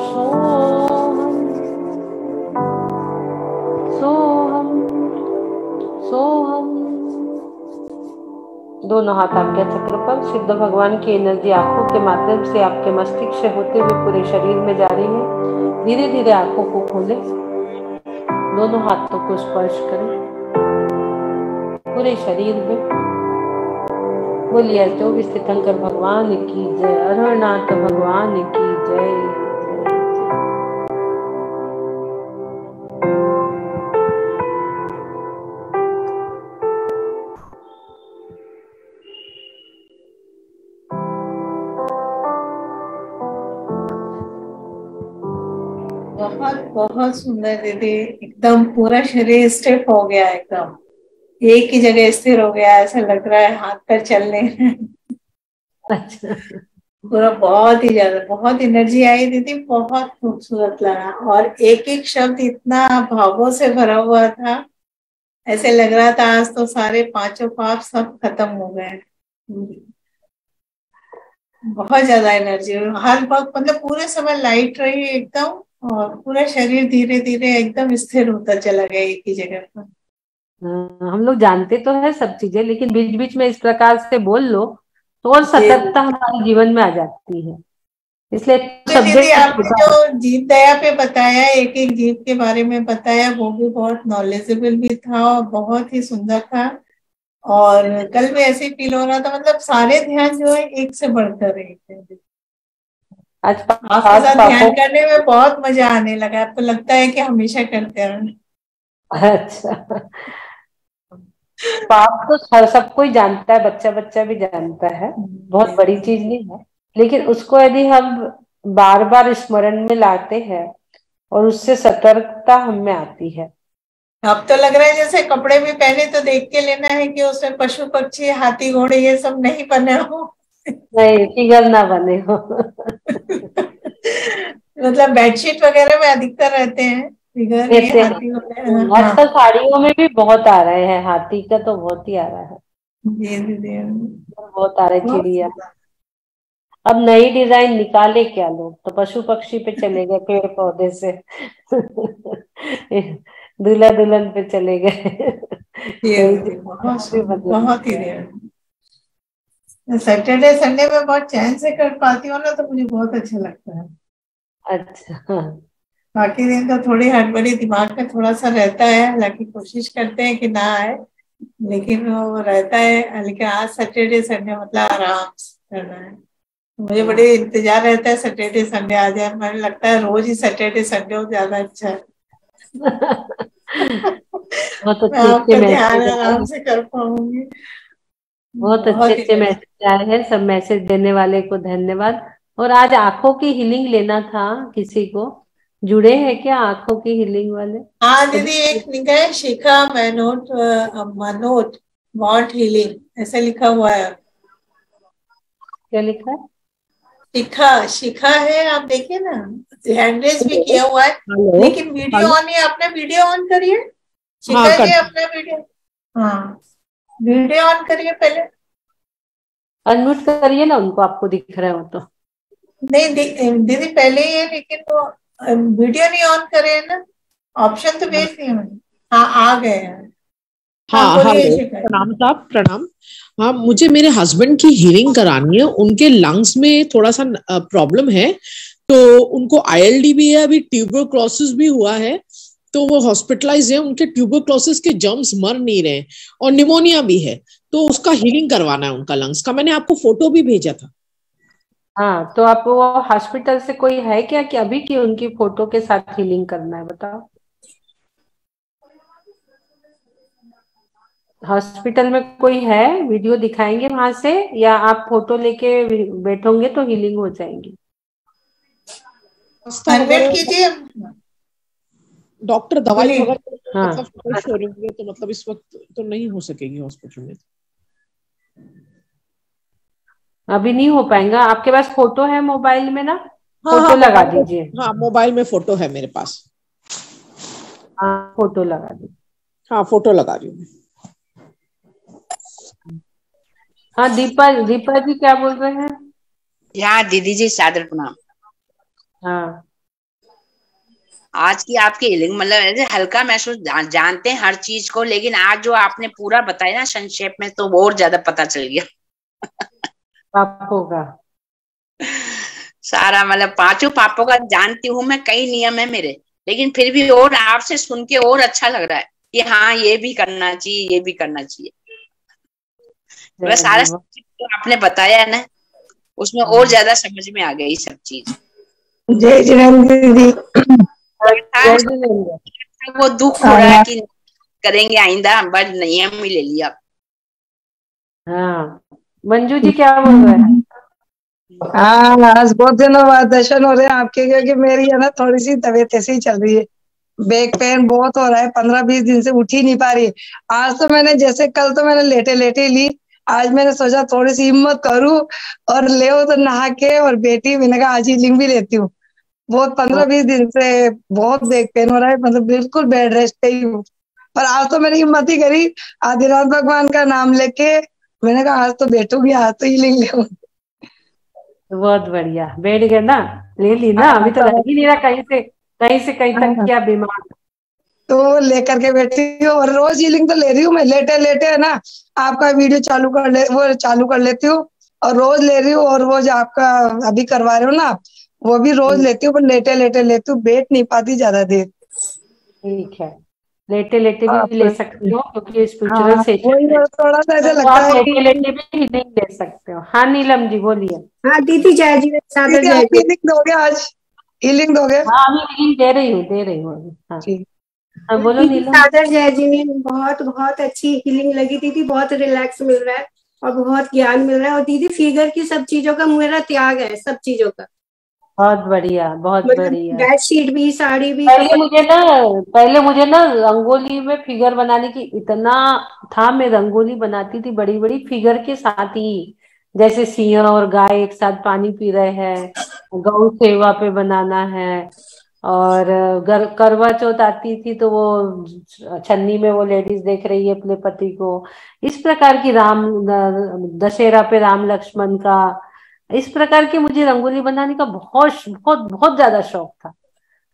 सोहम सोहम सोहम। दोनों हाथ आज्ञा चक्र पर। सिद्ध भगवान की एनर्जी आंखों के माध्यम से आपके मस्तिष्क से होते हुए पूरे शरीर में जा रही है। धीरे धीरे आंखों को खोलें, दोनों हाथों को स्पर्श करें पूरे शरीर में। बोलिए 24 तीर्थंकर भगवान की जय, अरहरनाथ भगवान की जय। बहुत बहुत सुंदर दीदी, एकदम पूरा शरीर स्टिफ हो गया, एकदम एक ही जगह स्थिर हो गया, ऐसा लग रहा है हाथ पैर चलने। अच्छा, पूरा बहुत ही ज्यादा, बहुत एनर्जी आई दीदी, बहुत खूबसूरत लगा। और एक एक शब्द इतना भावों से भरा हुआ था, ऐसे लग रहा था आज तो सारे पांचों पाप सब खत्म हो गए। बहुत ज्यादा एनर्जी, हर वक्त मतलब पूरे समय लाइट रही एकदम, और पूरा शरीर धीरे धीरे एकदम स्थिर होता चला गया एक ही जगह पर। हम लोग जानते तो है सब चीजें, लेकिन बीच बीच में इस प्रकार से बोल लो तो और सतर्कता हमारे जीवन में आ जाती है। इसलिए दीदी आपने जो जीव दया पे बताया, एक एक जीव के बारे में बताया, वो भी बहुत नॉलेजेबल भी था और बहुत ही सुंदर था। और कल भी ऐसे फील हो रहा था, मतलब सारे ध्यान जो है एक से बढ़कर एक है। आज आपके साथ ध्यान करने में बहुत मजा आने लगा, अब तो लगता है कि हमेशा करते रहें। अच्छा, पाप तो सब कोई जानता है, बच्चा बच्चा भी जानता है, बहुत बड़ी चीज नहीं है। लेकिन उसको यदि हम बार बार स्मरण में लाते हैं और उससे सतर्कता हम में आती है। अब तो लग रहा है जैसे कपड़े भी पहने तो देख के लेना है कि उसमें पशु पक्षी हाथी घोड़े ये सब नहीं बने हो। नहीं, फिगर ना बने हो। मतलब बेडशीट वगैरह में अधिकतर रहते हैं फिगर, ये हाथी घोड़े। आजकल साड़ियों में भी बहुत आ रहे हैं, हाथी का तो बहुत ही आ रहा है। जी, बहुत आ रहे चिड़िया। अब नई डिजाइन निकाले क्या लोग, तो पशु पक्षी पे चले गए, पेड़ पौधे से दूल्हा दुल्हन पे चले गए। बहुत ही रेयर। सैटरडे संडे में बहुत चैन से कर पाती हूँ ना, तो मुझे बहुत अच्छा लगता है। अच्छा, बाकी दिन तो थोड़ी हड़बड़ी दिमाग में थोड़ा सा रहता है, हालांकि कोशिश करते हैं कि ना आए, लेकिन वो रहता है। लेकिन आज सैटरडे संडे मतलब आराम से करना है। मुझे बड़े इंतजार रहता है सैटरडे संडे आ जाए, मुझे लगता है रोज ही सैटरडे संडे हो ज्यादा अच्छा है। बहुत मैं अच्छे अच्छे आपका ध्यान मैसेज आराम से कर पाऊंगी। बहुत अच्छे अच्छे मैसेज आए हैं। सब मैसेज देने वाले को धन्यवाद। और आज आंखों की हीलिंग लेना था किसी को, जुड़े हैं क्या आंखों की हीलिंग वाले? हाँ दीदी, एक लिखा है शिखा मनोट, मनोट वांट हीलिंग, ऐसा लिखा हुआ है। क्या लिखा है? शिखा, शिखा है, आप देखिए ना, हैंड रेज भी किया हुआ है, हेलो लेकिन वीडियो ऑन है। अपना वीडियो ऑन करिए शिखा जी, अपना वीडियो, हाँ वीडियो ऑन करिए पहले। अनम्यूट करिए ना उनको, आपको दिख रहा हो तो। नहीं दीदी पहले ही है, लेकिन वो वीडियो नहीं ऑन करे है ना, ऑप्शन तो भेज दिए मैंने। हाँ आ गए हैं। हाँ हाँ बोलिए हेलो, शिखा जी। प्रणाम साहब, प्रणाम। हाँ, मुझे मेरे हस्बैंड की हीलिंग करानी है। उनके लंग्स में थोड़ा सा प्रॉब्लम है, तो उनको ILD भी है, अभी ट्यूबरक्लोसिस भी हुआ है, तो वो हॉस्पिटलाइज है। उनके ट्यूबरक्लोसिस के जर्म्स मर नहीं रहे और निमोनिया भी है, तो उसका हीलिंग करवाना है उनका लंग्स का। मैंने आपको फोटो भी भेजा था। हाँ, तो आप वो हॉस्पिटल से कोई है क्या कि अभी की उनकी फोटो के साथ हीलिंग करना है, बताओ। हॉस्पिटल में कोई है, वीडियो दिखाएंगे वहां से, या आप फोटो लेके बैठोगे तो हीलिंग हो जाएंगी? अनम्यूट कीजिए। डॉक्टर दवाई बोलिए। वगैरह हाँ, मतलब खुश हो रही है, तो मतलब इस वक्त तो नहीं हो सकेगी हॉस्पिटल में। अभी नहीं हो पाएगा। आपके पास फोटो है मोबाइल में ना? हाँ फोटो हाँ, लगा मोबाइल में। दीजिए। हाँ, मोबाइल में फोटो है मेरे पास। हाँ, फोटो लगा दीजिए। हाँ, फोटो लगा रही हूँ। हाँ, दीपा दीपा जी क्या बोल रहे हैं? यहाँ दीदी जी सादर प्रणाम। हाँ, आज की आपकी हीलिंग मतलब ऐसे हल्का महसूस जानते हैं हर चीज को, लेकिन आज जो आपने पूरा बताया ना संक्षेप में, तो और ज्यादा पता चल गया। पापों का। सारा मतलब पांचों पापों का जानती हूँ मैं, कई नियम है मेरे, लेकिन फिर भी और आपसे सुन के और अच्छा लग रहा है कि हाँ ये भी करना चाहिए, ये भी करना चाहिए। वह सारा जय जो आपने बताया है ना, उसमें और ज्यादा समझ में आ गई सब चीज। जय जिनेन्द्र दीदी। जय जिनेन्द्र। वो दुख हो रहा है कि करेंगे आइंदा, बस नियम ही ले लिया। हाँ, मंजू जी क्या बोल रहे हैं? हाँ, आज बहुत दिनों बाद दर्शन हो रहे हैं आपके, क्योंकि मेरी है ना थोड़ी सी तबीयत ऐसे ही चल रही है। बैक पेन बहुत हो रहा है, 15-20 दिन से उठ ही नहीं पा रही। आज तो मैंने जैसे, कल तो मैंने लेटे लेटे ली, आज मैंने सोचा थोड़ी सी हिम्मत करूं और ले तो नहा के, और बेटी मैंने कहा आज ही लिंग भी लेती हूँ। बहुत 15-20 दिन से बहुत बैक पेन हो रहा है, मतलब बिल्कुल बेड रेस्ट पे ही हूँ। पर आज तो मैंने हिम्मत ही करी, आधी रात भगवान का नाम लेके मैंने कहा आज तो बैठूंगी, आज तो ही लिंग ले। बहुत बढ़िया, बैठ गए ना, ले ली ना। अभी तो लग ही नहीं रहा कहीं से कहीं तक क्या बीमार। तो लेकर के बैठी हूँ, और रोज हीलिंग तो ले रही हूँ मैं, लेटे लेटे है ना, आपका वीडियो वो चालू कर लेती हूँ और रोज ले रही हूँ। और वो जो आपका अभी करवा रहे हो ना, वो भी रोज लेती हूँ, पर लेटे लेटे लेती हूँ, बैठ नहीं पाती ज्यादा देर। ठीक है, लेटे लेटे आप भी ले सकते हो, क्योंकि स्पिरिचुअल हाँ, वही सेशन है, थोड़ा सा ऐसा तो लगता आप है लेटे कि लेटे भी हीलिंग ले सकते हो। हाँ नीलम जी बोलिए। हाँ दीदी, जय जी सादर, दीदी जय आप जी। हीलिंग दोगे आज? हीलिंग दोगे? हाँ, अभी हीलिंग दे रही हूँ अभी। हाँ जी हाँ, बोलो दीदी नीलम। सादर जय जी ने बहुत बहुत अच्छी हीलिंग लगी दीदी, बहुत रिलैक्स मिल रहा है और बहुत ज्ञान मिल रहा है। और दीदी फिगर की सब चीजों का मेरा त्याग है, सब चीजों का, बहुत बढ़िया, बहुत मतलब बढ़िया। बेडशीट भी, साड़ी भी, पहले मुझे ना रंगोली में फिगर बनाने की इतना था। मैं रंगोली बनाती थी बड़ी बड़ी फिगर के साथ ही, जैसे सिंह और गाय एक साथ पानी पी रहे हैं, गौ सेवा पे बनाना है। और करवा चौथ आती थी तो वो छन्नी में वो लेडीज देख रही है अपने पति को, इस प्रकार की दशहरा पे राम लक्ष्मण का, इस प्रकार की मुझे रंगोली बनाने का बहुत बहुत बहुत ज्यादा शौक था।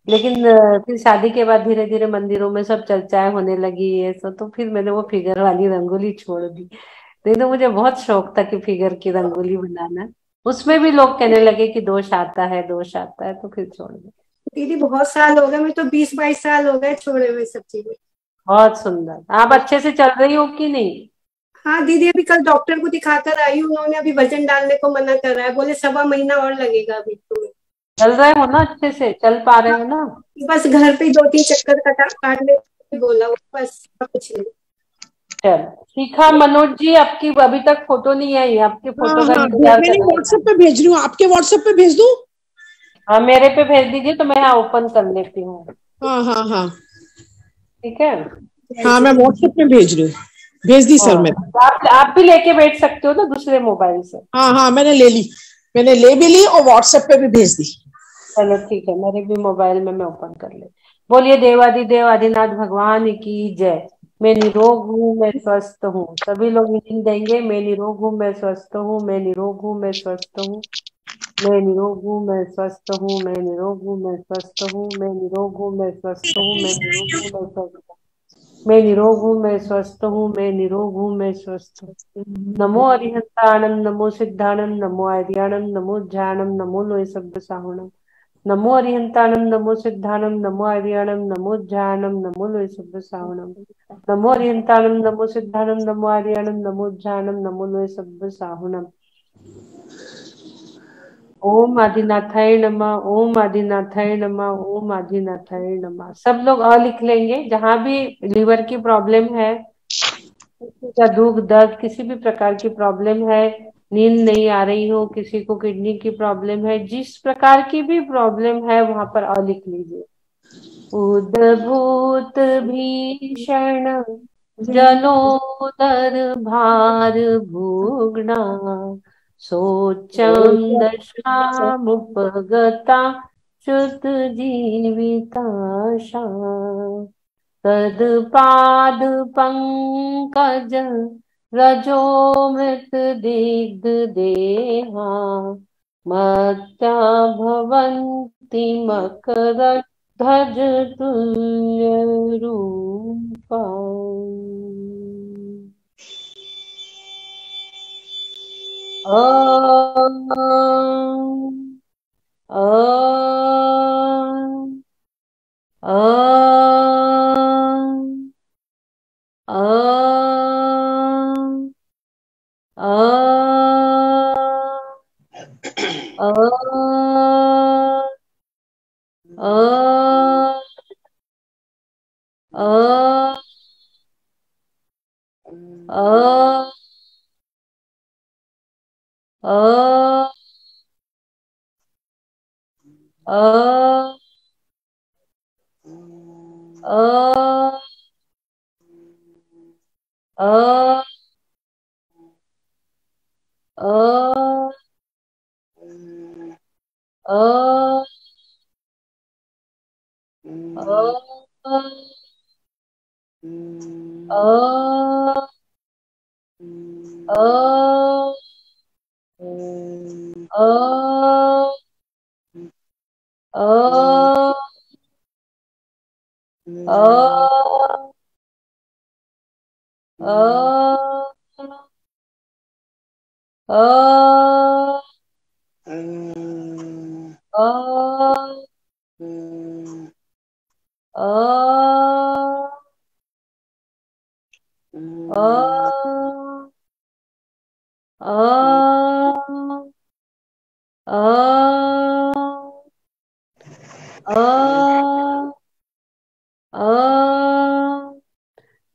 लेकिन फिर शादी के बाद धीरे धीरे मंदिरों में सब चर्चाएं होने लगी ये सब, तो फिर मैंने वो फिगर वाली रंगोली छोड़ दी। नहीं तो मुझे बहुत शौक था कि फिगर की रंगोली बनाना। उसमें भी लोग कहने लगे कि दोष आता है, दोष आता है, तो फिर छोड़ दे। दीदी बहुत साल हो गए, मैं तो 20-22 साल हो गए छोड़े हुए सब चीजें। बहुत सुंदर। आप अच्छे से चल रही हो कि नहीं? हाँ दीदी, अभी कल डॉक्टर को दिखाकर आई हूँ, उन्होंने अभी वजन डालने को मना कर रहा है, बोले 1.25 महीना और लगेगा अभी तो। चल रहे हो ना, अच्छे से चल पा रहे हो ना? बस घर पे 2-3 चक्कर काटने बोला, बस कुछ नहीं। चल शिखा मनोज जी, आपकी अभी तक फोटो नहीं आई, आपके फोटो का हाँ, इंतजार कर मैंने रहे हैं। व्हाट्सएप पे भेज रही हूँ, आपके व्हाट्सएप पे भेज दूँ? हाँ मेरे पे भेज दीजिए तो मैं यहाँ ओपन कर लेती हूँ। हाँ हाँ हाँ ठीक है। हाँ, मैं व्हाट्सएप में भेज रही हूँ, भेज दी सर हाँ मैंने। आप भी लेके बैठ सकते हो ना दूसरे मोबाइल से। हाँ हाँ, मैंने ले ली, मैंने ले भी ली और व्हाट्सएप पे भी भेज दी। चलो ठीक है, मेरे भी मोबाइल में मैं ओपन कर ले। बोलिए देवादिदेव आदिनाथ भगवान की जय। मैं निरोग हूँ, मैं स्वस्थ हूँ। सभी लोग मीटिंग देंगे। मैं निरोग हूँ, मैं स्वस्थ हूँ। मैं निरोग हूँ, मैं स्वस्थ हूँ। मैं निरोग हूँ, मैं स्वस्थ हूँ। मैं निरोग हूँ, मैं स्वस्थ हूँ। मैं निरोग हूँ, मैं स्वस्थ हूँ। मैं निरोग हूँ, मैं स्वस्थ हूँ। मैं निरोग हूँ, मैं स्वस्थ हूँ। मैं निरोग हूँ, मैं स्वस्थ हूँ। नमो अरिहंताणम, नमो सिद्धाणम, नमो आर्याणम, नमो ज्ञानम, नमो लोय शब्द साहुणम। नमो अरिहंताणम, नमो सिद्धाणम, नमो आर्याणम, नमो ज्ञानम, नमो लोय शब्द साहुणम। नमो अरिहंताणम, नमो सिद्धाणम, नमो आर्याणम, नमो ज्ञानम, नमो लोय शब्द साहुणम। ओम आदिनाथाय नमः, ओम आदिनाथाय नमः, ओम आदिनाथाय नमः। सब लोग लिख लेंगे। जहां भी लीवर की प्रॉब्लम है, किसी का दुख दर्द, किसी भी प्रकार की प्रॉब्लम है, नींद नहीं आ रही हो, किसी को किडनी की प्रॉब्लम है, जिस प्रकार की भी प्रॉब्लम है वहां पर लिख लीजिए। उद्भूत भीषण जलोदर भार भुग्ना शोचम दशामुपगता च्युत जीविताशा तत्पाद पंकज रजो मृत दिग्ध देहा मत्या भवन्ति मकरध्वज तुल्य रूपा।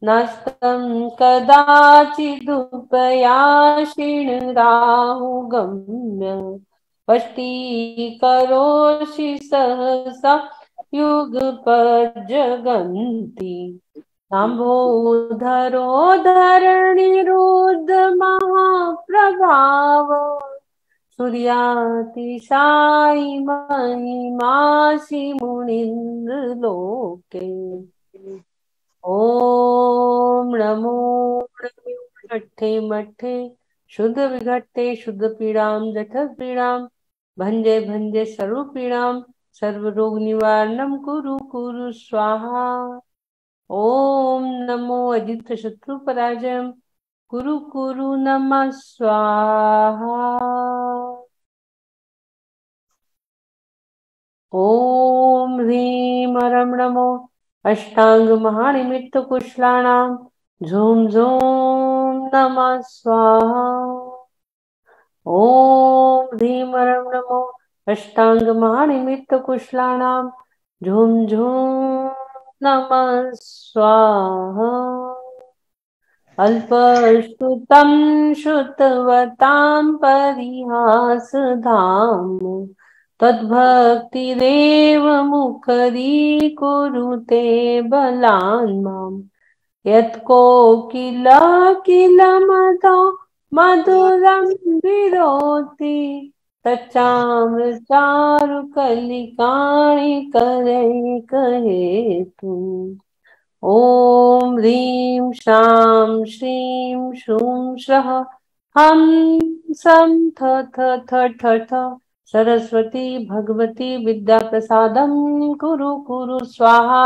नस्तं कदाचिदुपयासीन राहुगम्य वष्टीकरोषि सहसा युगपज्जगन्ति नाम्भोधरो धरणिरुद्ध महाप्रभाव सूर्यातिशायि महिमासि मुनीन्द्रलोके। ओम नमो नमो मठे शुद्ध विघट्टे शुद्ध पीड़ाम जठ पीड़ाम भंजे भंजे सर्व पीड़ाम सर्व रोग निवारणम कुरु कुरु स्वाहा। ओम नमो अजित शत्रु पराजयम कुरु कुरु नमः स्वाहा। ओम ह्रीं रम नमो अष्टांग महानिमित्त कुशलानां झूम झूम नमः स्वाहा। ओम ह्रीं रम नमो अष्टांग महानिमित्त कुशलानां झूम झूम नमः स्वाहा। अल्पश्रुतं श्रुतवतां परिहासधाम तद्भक्तिरेव मुखरीकुरुते बलान् माम् यत्कोकिलमधो मधुरं विरोति तच्चामृचारुकलिकाणि करेतुम्। ॐ ह्रीं श्रां श्रीं श्रूं श्रः हं सं थ थ थ ठ ठ सरस्वती भगवती विद्याप्रसादं कुरु कुरु स्वाहा।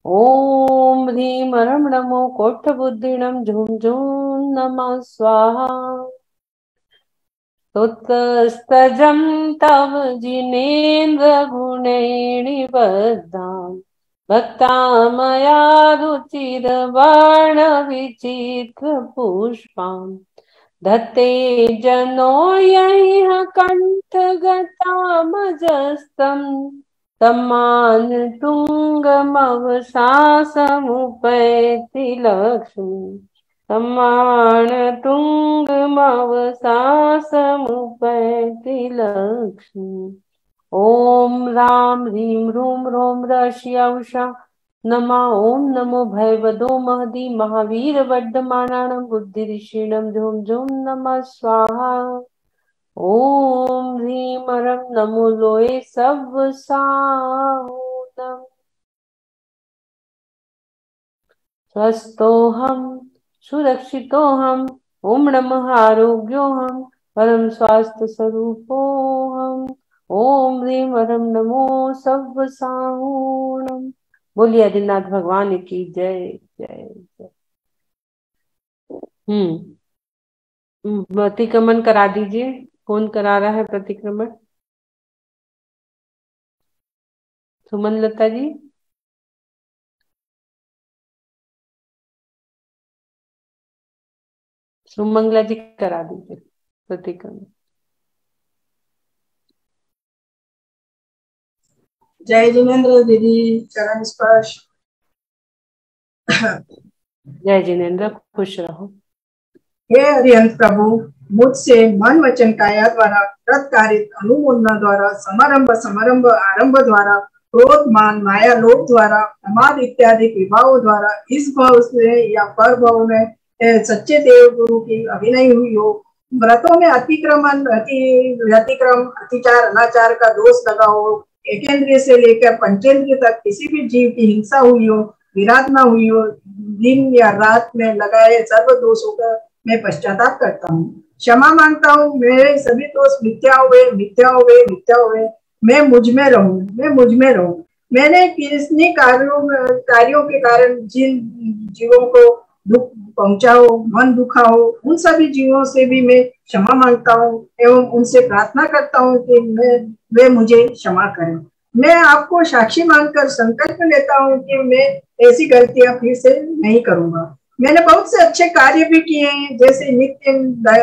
ॐ ह्रीं रं नमो कोट्ठबुद्धिनं झुं झुं नमः स्वाहा। उत्कस्तजं तव जिनेन्द्रगुणैर्निबद्धाम् भक्तामया रुचिरवर्णविचित्रपुष्पाम् धत्ते जनो यैः कण्ठगतामजस्तम् सम्मानतुङ्गमवशासमुपैति लक्ष्मी सम्मानतुङ्गमवशासमुपैति लक्ष्मी। ॐ राम ह्रीं रूं रों रश्यौषा नमः। ॐ नमो भयवदो महदी महावीर वर्धमानानं बुद्धिऋषिणं झुं झुं नमः स्वाहा। ॐ ह्रीं रं नमो लोये सव्वसाहुनं स्वस्थोऽहं सुरक्षितोऽहं। ॐ नमः आरोग्योऽहं परम स्वास्थ्य स्वरूपोऽहम्। ॐ ह्रीं रं नमो सव्वसाहुनं। बोलिए आदिनाथ भगवान की जय जय जय। प्रतिक्रमण करा दीजिए। कौन करा रहा है प्रतिक्रमण? सुमन लता जी। सुमंगला जी करा दीजिए प्रतिक्रमण। जय जिनेन्द्र दीदी, चरण स्पर्श। जय जिनेन्द्र, खुश रहो। हे हरिहंस प्रभु, मुझसे मन वचन काया द्वारा तत्कारित अनुमोदना द्वारा समारंभ आरंभ द्वारा क्रोध मान माया लोभ द्वारा प्रमाद इत्यादि विभावों द्वारा इस भाव से या पर भाव में सच्चे देव गुरु की अभिनय हुई हो, व्रतों में अतिक्रमण व्यतिक्रम अतिचार अनाचार का दोष लगा हो, एकेंद्रिय से लेकर पंचेंद्रिय तक किसी भी जीव की हिंसा हुई हो, विराट न हुई हो, दिन या रात में लगाए सर्व दोषों का मैं पश्चाताप करता हूँ, क्षमा मांगता हूँ। मेरे सभी दोष मिथ्या हुए, मैं मुझ में रहूं। मैंने किसने कार्यों के कारण जिन जीवों को दुख पहुंचा हो, मन दुखा हो, उन सभी जीवों से भी मैं क्षमा मांगता हूँ एवं उनसे प्रार्थना करता हूँ कि वे मुझे क्षमा करें। मैं आपको साक्षी मानकर संकल्प लेता हूँ कि मैं ऐसी गलतियां फिर से नहीं करूंगा। मैंने बहुत से अच्छे कार्य भी किए हैं, जैसे नित्य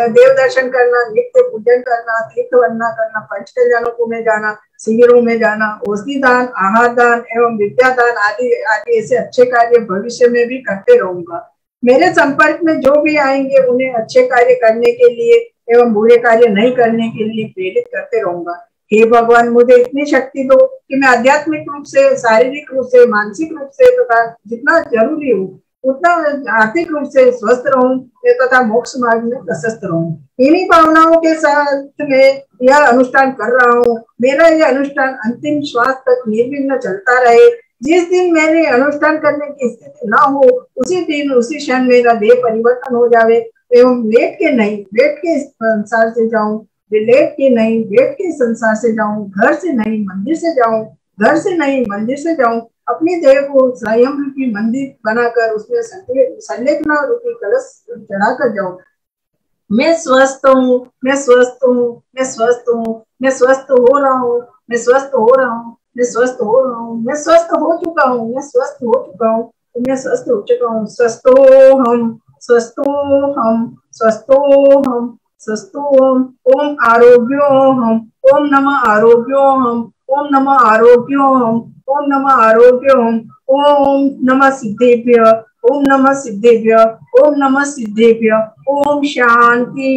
देव दर्शन करना, नित्य पूजन करना, तीर्थ वंदना करना, पंच कल्याणों में जाना, शिविरों में जाना, औषधि दान, आहार दान एवं विद्या दान आदि ऐसे अच्छे कार्य भविष्य में भी करते रहूंगा। मेरे संपर्क में जो भी आएंगे उन्हें अच्छे कार्य करने के लिए एवं बुरे कार्य नहीं करने के लिए प्रेरित करते रहूंगा। हे भगवान, मुझे इतनी शक्ति दो कि मैं आध्यात्मिक रूप से, शारीरिक रूप से, मानसिक रूप से तथा जितना जरूरी हो उतना आर्थिक रूप से स्वस्थ रहूं तथा मोक्ष मार्ग में प्रशस्त रहूं। इन्हीं भावनाओं के साथ में यह अनुष्ठान कर रहा हूँ। मेरा यह अनुष्ठान अंतिम श्वास तक निर्विघ्न चलता रहे। जिस दिन मेरे अनुष्ठान करने की स्थिति न हो, उसी दिन उसी क्षण मेरा देह परिवर्तन हो जावे एवं लेट के नहीं बैठ के संसार से जाऊं, लेट के नहीं बैठ के संसार से जाऊं, घर से नहीं मंदिर से जाऊं, घर से नहीं मंदिर से जाऊं, अपने देह को स्वयं रूपी मंदिर बनाकर उसमें संलेखना रूपी कलश चढ़ाकर जाऊं। मैं स्वस्थ हूँ, मैं स्वस्थ हूँ, मैं स्वस्थ हूँ, मैं स्वस्थ हो रहा हूँ, मैं स्वस्थ हो रहा हूँ, मैं स्वस्थ हो रहा हूँ, मैं स्वस्थ हो चुका हूँ, मैं स्वस्थ हो चुका हूँ, मैं स्वस्थ हो चुका हूँ। स्वस्थो हम, स्वस्थो हम, स्वस्थो हम, स्वस्थो हम। ओम आरोग्यो हम, ओम नमः आरोग्यो हम, ओम नमः आरोग्यो हम, ओम नमः आरोग्यो हम, ओम नमः सिद्धेभ्य, ओम नमः सिद्धेभ्य, ओम नमः सिद्धेभ्य। ओम शांति,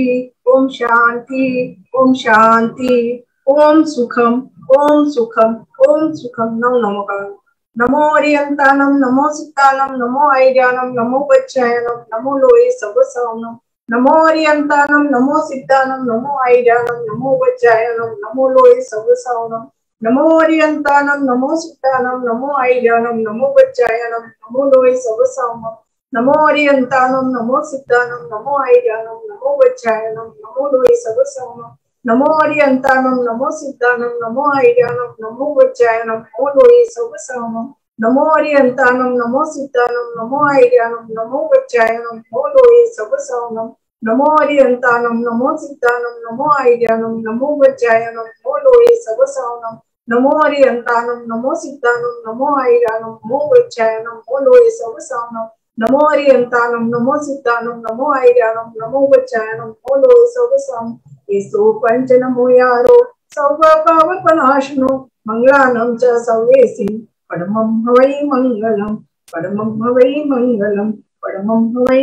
ओम शांति, ओम शांति। ओम सुखम, ओम सुखम, ओम सुखम। नमो नमः। नमो अरियंतानम, नमो सिद्धानम, नमो आइड्यानम, नमो बच्चायनम, नमो लोए सबसावनम। नमो अरियंतानम, नमो सिद्धानम, नमो आइड्यानम, नमो बच्चायनम, नमो लोए सबसावनम। नमो अरियंतानम, नमो सिद्धानम, नमो आइड्यानम, नमो बच्चायनम, नमो लोए सबसावनम। नमो अरियंतानम, नमो सिद्धानम, नमो आइड्यानम, नमो बच्चायनम, नमो लोए सबसावनम। नमो अरियंतानम, नमो सिद्धानम, नमो आइड्यानम, नमो बच्चायनम, नमो लोए सबसावनम। नमो अरियंतानम, नमो सिद्धानम, नमो आइड्यानम, नमो बच्चायनम, नमो लोए सबसावनम। नमो अरियंतानम, नमो सिद्धानम, नमो आइड्यानम, नमो बच्चायनम, नमो लोए सबसावनम। नमो अरियंतानम, नमो सिद्धानम, नमो आइड्यानम, नमो बच्चायनम, नमो लोए सबसावनम। नमो अरियंतानम, नमो सिद्धानम, नमो आइड्यानम, नमो बच्चायनम, नमो लोए सबसावनम। येसु पंच नमो यारो सर्वपापनाशनो मंगलानं च सर्वेसि परमं हवै मंगलम, परमं हवै मंगलम, परमं हवै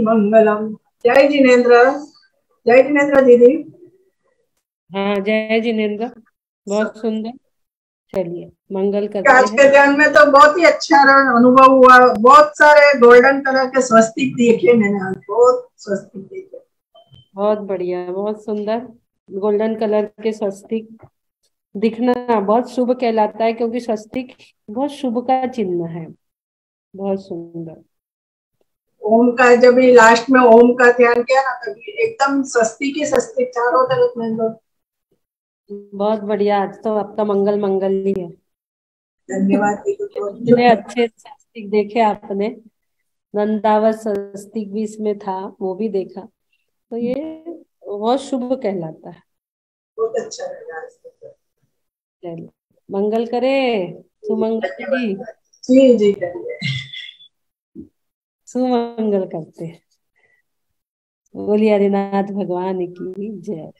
मंगलम। जय जिनेन्द्र, जय जिनेन्द्र दीदी। हाँ, जय जिनेन्द्र, बहुत सुंदर। चलिए मंगल करते आज के हैं। ध्यान में तो बहुत ही अच्छा अनुभव हुआ। बहुत सारे गोल्डन कलर के स्वस्तिक देखे मैंने आज, बहुत स्वस्तिक देखे। बहुत बढ़िया, बहुत सुंदर। गोल्डन कलर के स्वस्तिक दिखना बहुत शुभ कहलाता है, क्योंकि स्वस्तिक बहुत शुभ का चिन्ह है। बहुत सुंदर। ओम का जब भी लास्ट में ओम का ध्यान किया ना, तभी एकदम स्वस्तिक ही स्वस्तिक चारों तरफ में। तो बहुत बढ़िया, आज तो आपका मंगल मंगल ही है। धन्यवाद दीदी, इतने अच्छे स्वस्तिक देखे आपने। नंदावत स्वस्तिक भी इसमें था, वो भी देखा, तो ये बहुत शुभ कहलाता है। बहुत अच्छा लगा। चलिए मंगल करे। सुमंगल जी, जी जी करिए। सुमंगल करते हैं। बोलिए हरिनाथ भगवान की जय।